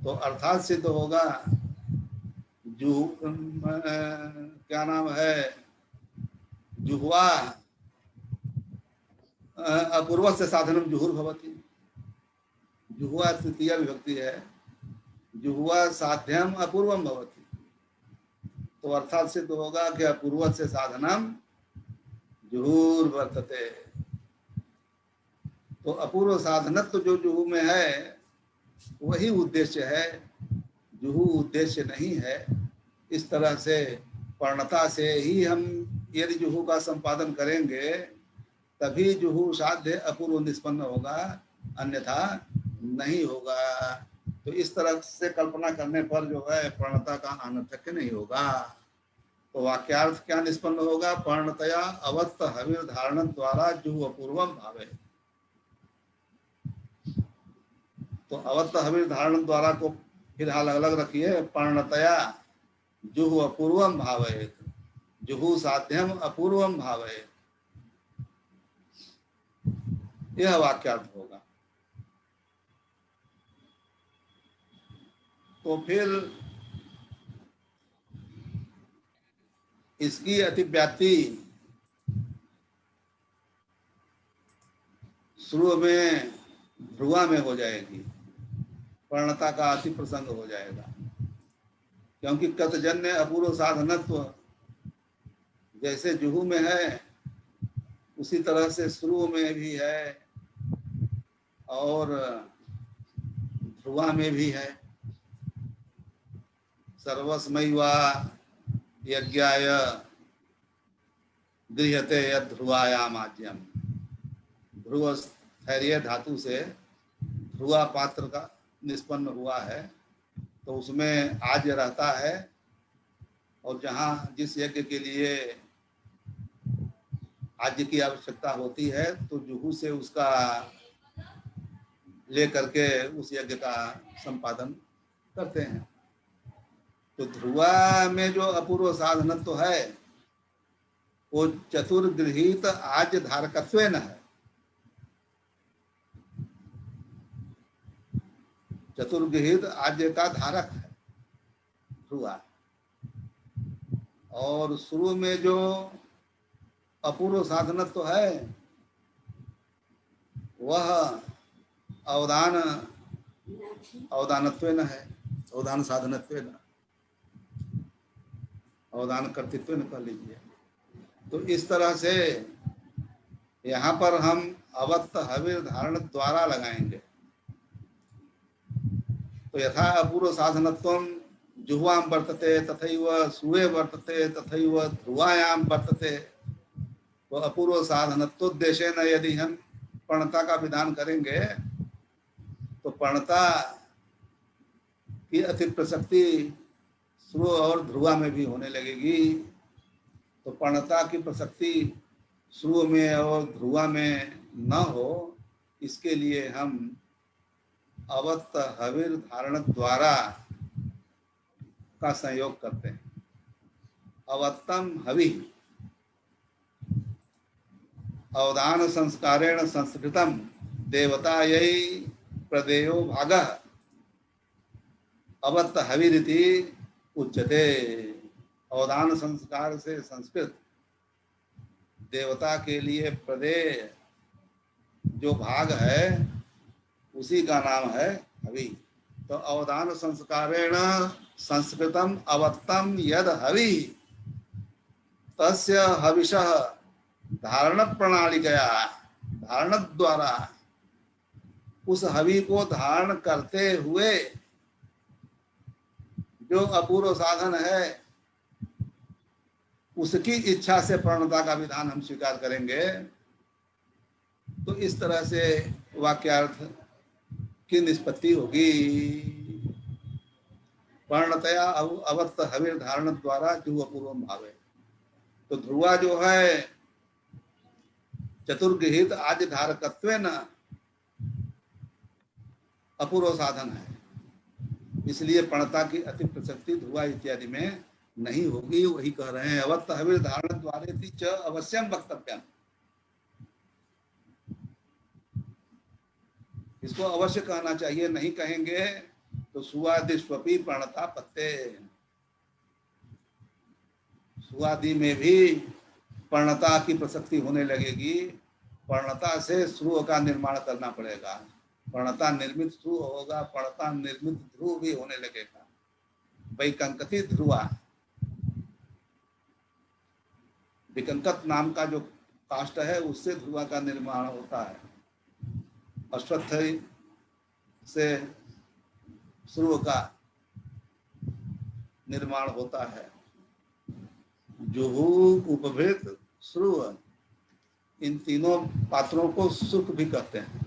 तो अर्थात सिद्ध होगा जुहू क्या नाम है, जुहुआ अपूर्व से साधनम जुहुर भवति। जुहुआ तृतीया विभक्ति है, जुहुआ साध्यम अपूर्वम भवति। तो अर्थात सिद्ध होगा कि अपूर्व से साधनम जुहुर वर्तते। तो अपूर्व साधनत्व जो जुहू में है वही उद्देश्य है, जुहू उद्देश्य नहीं है। इस तरह से पूर्णता से ही हम यदि जुहू का संपादन करेंगे तभी जुहू साध्य अपूर्व निष्पन्न होगा, अन्यथा नहीं होगा। तो इस तरह से कल्पना करने पर जो है पूर्णता का अनर्थक्य नहीं होगा। तो वाक्यार्थ क्या निष्पन्न होगा? पूर्णतया अवस्थ हविर धारण द्वारा जुहू अपूर्वम भावे। तो अवस्थ हविर धारण द्वारा को फिलहाल अलग रखिए। पूर्णतया जुहू अपूर्वम भावयेत, जुहू साध्यम अपूर्वम भावयेत, यह वाक्यार्थ होगा। तो फिर इसकी अतिव्याप्ति शुरू में ध्रुवा में हो जाएगी, पूर्णता का अति प्रसंग हो जाएगा। क्योंकि कतजन्य अपूर्व साधनत्व जैसे जुहू में है उसी तरह से शुरू में भी है और ध्रुवा में भी है। सर्वस्मैवा यज्ञाय गृह्यते यद ध्रुवायाम आज्यम। ध्रुव स्थैर्य धातु से ध्रुवा पात्र का निष्पन्न हुआ है, तो उसमें आज्य रहता है। और जहाँ जिस यज्ञ के लिए आज्य की आवश्यकता होती है तो जुहू से उसका ले करके उस यज्ञ का संपादन करते हैं। तो ध्रुवा में जो अपूर्व साधनत्व तो है वो चतुर्गृहीत आज्य धारकत्वेन है। चतुर्गृहीत आज्य का धारक है ध्रुवा। और शुरू में जो अपूर्व साधनत्व तो है वह अवदानत्वेन है, अवदान साधनत्वेन, अवदान कर्तृत्वेन कह लीजिए। तो इस तरह से यहाँ पर हम अवस्थ हविर धारण द्वारा लगाएंगे। तो यथा अपूर्व साधनत्वम जुह्वाम वर्तते तथैव सुवे वर्तते तथैव ध्रुवायाम वर्तते। तो अपूर्व साधनत्वोद्देश्य न यदि हम पूर्णता का विधान करेंगे तो पूर्णता की अति प्रसक्ति शुरू और ध्रुवा में भी होने लगेगी। तो पूर्णता की प्रसक्ति शुरू में और ध्रुवा में न हो, इसके लिए हम अवस्थ हविर धारण द्वारा का संयोग करते हैं। अवत्तम हवि अवदान संस्कारेण संस्कृतम देवतायै प्रदेयो भागः अवत्त हविरिति उच्यते। अवदान संस्कार से संस्कृत देवता के लिए प्रदेय जो भाग है उसी का नाम है हवि। तो अवदान संस्कारेण संस्कृतम अवत्तम यद हवि तस्य हविषः धारण प्रणाली गया, धारण द्वारा उस हवि को धारण करते हुए जो अपूर्व साधन है उसकी इच्छा से पूर्णता का विधान हम स्वीकार करेंगे। तो इस तरह से वाक्यार्थ की निष्पत्ति होगी। पूर्णतया अवस्थ हविर धारण द्वारा जुहू अपूर्वम भावे। तो ध्रुवा जो है चतुर्गृहीत आद्य धारकत्वेन अपूर्व साधन है, इसलिए पूर्णता की अति प्रसक्ति ध्रुवा इत्यादि में नहीं होगी। वही कह रहे हैं अवस्थ हविर धारण द्वारेति च अवश्यम वक्तव्यम। इसको अवश्य कहना चाहिए, नहीं कहेंगे तो सुवादिष्वपि प्रणता पत्ते। सुवादि में भी पर्णता की प्रसक्ति होने लगेगी। पर्णता से श्रुव का निर्माण करना पड़ेगा। पर्णता निर्मित श्रुव होगा, पर्णता निर्मित ध्रुव भी होने लगेगा। वैकंकति ध्रुवा, विकंकत नाम का जो काष्ठ है उससे ध्रुवा का निर्माण होता है। अश्वत्थ से श्रुव का निर्माण होता है। जुहू, उपभृत, श्रुव, इन तीनों पात्रों को सुख भी कहते हैं।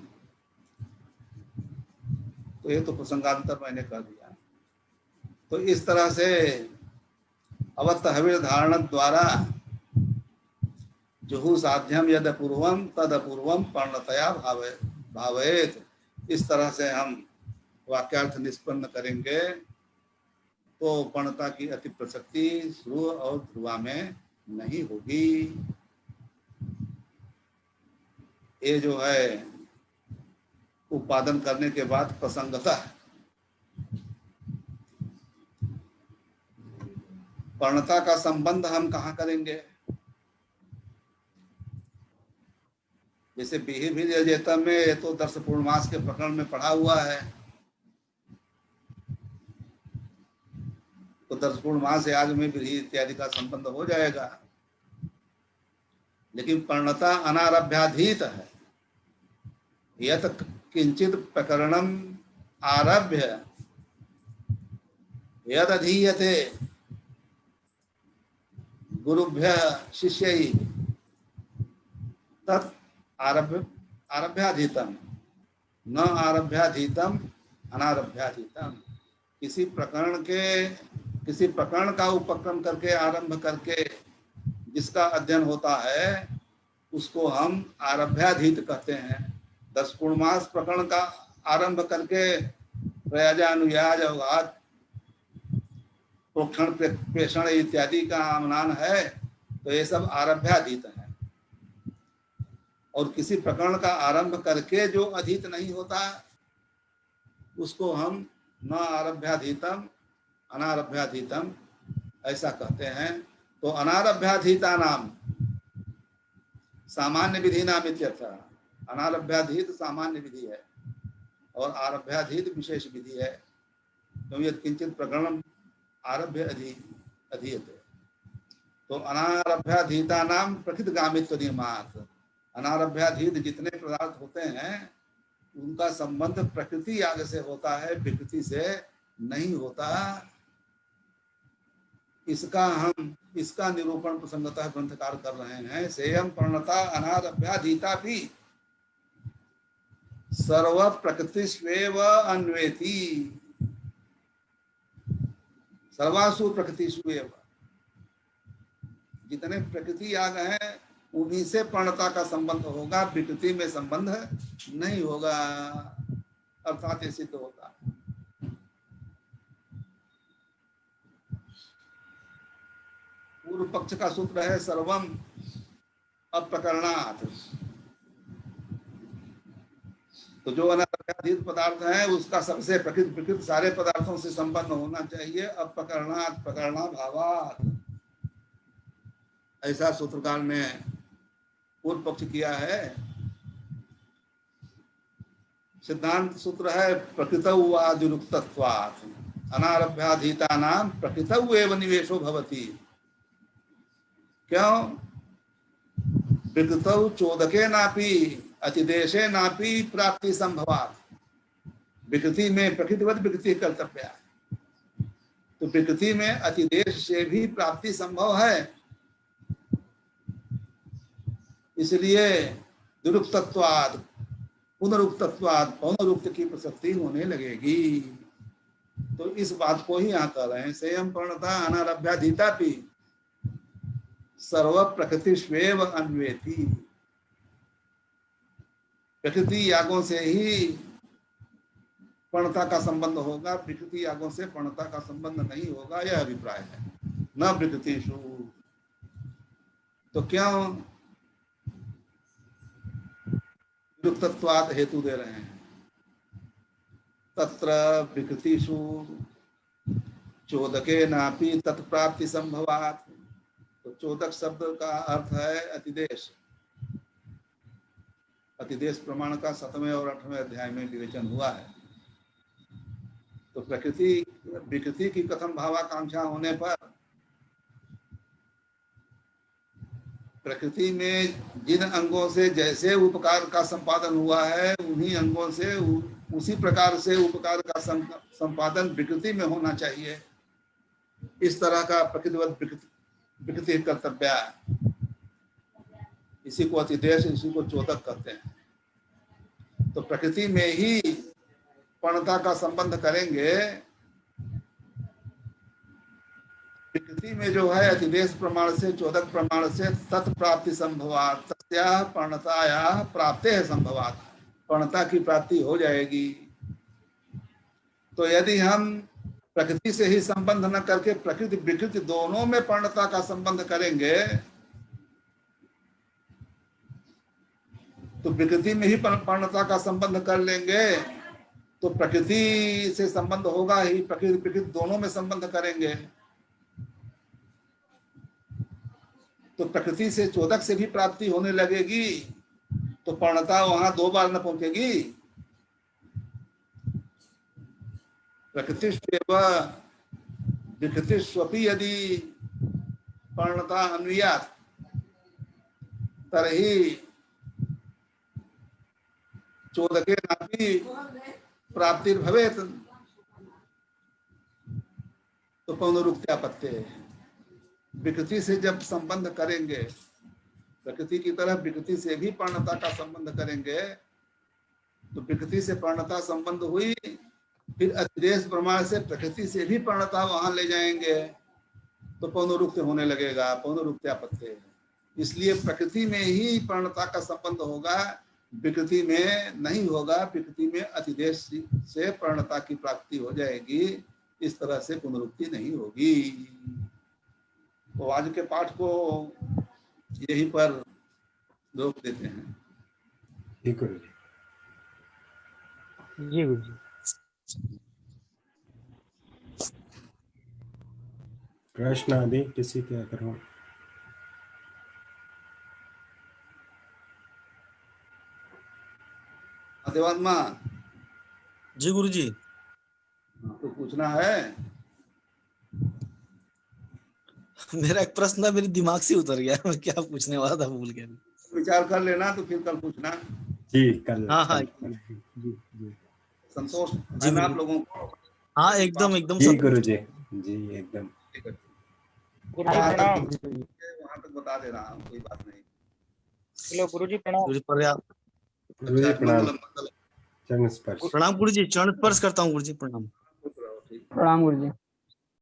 तो ये तो प्रसंगांतर मैंने कर दिया। तो इस तरह से अवत्त हविर धारण द्वारा जुहू साध्यम यद अपूर्वम तद अपूर्वम पर्णतया भावेत, इस तरह से हम वाक्यार्थ निष्पन्न करेंगे तो पर्णता की अति प्रसक्ति श्रुव और ध्रुवा में नहीं होगी। ये जो है उत्पादन करने के बाद प्रसंगतः पर्णता का संबंध हम कहाँ करेंगे? जैसे बिहि भी जेतम में, ये तो दर्श पूर्णमास के प्रकरण में पढ़ा हुआ है। तो दर्श पूर्णमास याग में बिहि इत्यादि का संबंध हो जाएगा। लेकिन पर्णता अनारभ्याधीत है। यत किंचित प्रकरणम आरभ्य यद अधीयते गुरुभ्य शिष्यै तत् आरभ्याधीतम न आरभ्याधीतम अनारभ्याधीतम। किसी प्रकरण का उपक्रम करके आरंभ करके जिसका अध्ययन होता है उसको हम आरभ्याधीत कहते हैं। 10 पूर्णमास प्रकरण का आरंभ करके प्रयाजानुयाज अवघात प्रोक्षण प्रेषण इत्यादि का आमनान है तो ये सब आरभ्याधीत है। और किसी प्रकरण का आरंभ करके जो अधीत नहीं होता उसको हम न आरभ्याधीतम अनारभ्याधीतम ऐसा कहते हैं। तो अनारभ्याधीता नाम सामान्य विधि नाम इत्यर्थ। अनारभ्याधीत सामान्य विधि है और आरभ्याधीत विशेष विधि है। तो यह किंचित प्रकरण आरभ्य अधीयते। तो अनारभ्याधीता नाम प्रकृत गामित्व नियमात। अनारभ्याधीत जितने पदार्थ होते हैं उनका संबंध प्रकृति याग से होता है, विकृति से नहीं होता। इसका निरूपण प्रसंगतः ग्रंथकार कर रहे हैं। सेयम पर्णता अनारभ्याधीता भी सर्व प्रकृति स्वेव अन्वेति। सर्वासु प्रकृतिषु एव, जितने प्रकृति याग हैं उन्हीं से पर्णता का संबंध होगा, विकृति में संबंध नहीं होगा। अर्थात ये सिद्ध होता है। पूर्व पक्ष का सूत्र है सर्वम अप्रकरणात्। तो जो अनारभ्याधीत पदार्थ है उसका सबसे प्रकृत सारे पदार्थों से संबंध होना चाहिए। अप्रकरणात् प्रकरणा भावात्, ऐसा सूत्रकार ने पूर्व पक्ष किया है। सिद्धांत सूत्र है प्रकृतौ वा दुरुक्तत्वात् अनारभ्याधीता नाम प्रकृतौ एव निवेशो भवति। क्यों? प्रकृतौ चोदके नापि अतिदेशे नापि प्राप्ति संभवात्। विकृति में प्रकृतिवत विकृति कर्तव्य है, तो विकृति में अतिदेश से भी प्राप्ति संभव है। इसलिए दुरुक्तत्वाद पुनरुक्तत्वाद पौनरुक्त की प्रसक्ति होने लगेगी। तो इस बात को ही यहाँ कह रहे हैं। सेयम पर्णता अनारभ्याधीता भी सर्व प्रकृति स्वेव अन्वेति। प्रकृति यागों से ही पर्णता का संबंध होगा, विकृति यागों से पर्णता का संबंध नहीं होगा, यह अभिप्राय है। न विकृतिषु, तो क्यों युक्तत्वात् हेतु दे रहे हैं। तत्र विकृतिषु चोदके नापि तत्प्राप्ति संभवात्। तो चोदक शब्द का अर्थ है अतिदेश। अतिदेश प्रमाण का 7वें और 8वें अध्याय में विवेचन हुआ है। तो विकृति की कथम भावाकांक्षा होने पर प्रकृति में जिन अंगों से जैसे उपकार का संपादन हुआ है, उन्हीं अंगों से उसी प्रकार से उपकार का संपादन विकृति में होना चाहिए। इस तरह का प्रकृतिवत विकृति कर्तव्य, इसी को अतिदेश, इसी को चोदक कहते हैं। तो प्रकृति में ही पर्णता का संबंध करेंगे। विकृति में जो है अतिदेश प्रमाण से, चोदक प्रमाण से तत्प्राप्ति संभवात, तस्याः पर्णतायाः प्राप्तेः संभवात, पर्णता की प्राप्ति हो जाएगी। तो यदि हम प्रकृति से ही संबंध न करके प्रकृति विकृति दोनों में पर्णता का संबंध करेंगे, तो विकृति में ही पर्णता का संबंध कर लेंगे तो प्रकृति से संबंध होगा ही, प्रकृति विकृति दोनों में संबंध करेंगे तो प्रकृति से चोदक से भी प्राप्ति होने लगेगी, तो पर्णता वहां दो बार न पहुंचेगी। प्रकृतिष्वेव विकृतिष्वपि यदि पर्णता अन्वियात् तर्हि चोदकेनापि प्राप्तिर्भवेत्, तो पौनरुक्त्यापत्ते। विकृति से जब संबंध करेंगे, प्रकृति की तरह विकृति से भी पर्णता का संबंध करेंगे, तो विकृति से पर्णता संबंध हुई, फिर अतिदेश प्रमाण से प्रकृति से भी पर्णता वहां ले जाएंगे तो पौनरुक्त होने लगेगा, पौनरुक्त्यापत्ते। इसलिए प्रकृति में ही पर्णता का संबंध होगा, विकृति में नहीं होगा। विकृति में अतिदेश से पर्णता की प्राप्ति हो जाएगी, इस तरह से पुनरुक्ति नहीं होगी। तो आज के पाठ को यहीं पर रोक देते हैं। ठीक है जी गुरु जी। प्रश्न आदि किसी के अगर हो? देवात्मा जी गुरु जी। तो पूछना है? मेरा एक प्रश्न था, मेरे दिमाग से उतर गया, मैं क्या पूछने वाला था भूल गया। विचार कर लेना, तो फिर कल पूछना। जी कल। हाँ जी संतोष है ना आप लोगों को? हाँ एकदम एकदम जी गुरु जी, जी एकदम। ठीक है, प्रणाम। वहां तक बता दे रहा हूँ, कोई बात नहीं। हेलो गुरुजी प्रणाम। गुरु जी पर्याप्त। गुरु जी प्रणाम। मंगलम। चरण स्पर्श। प्रणाम गुरु जी, चरण स्पर्श करता हूँ गुरु जी, प्रणाम। ठीक। प्रणाम गुरु जी।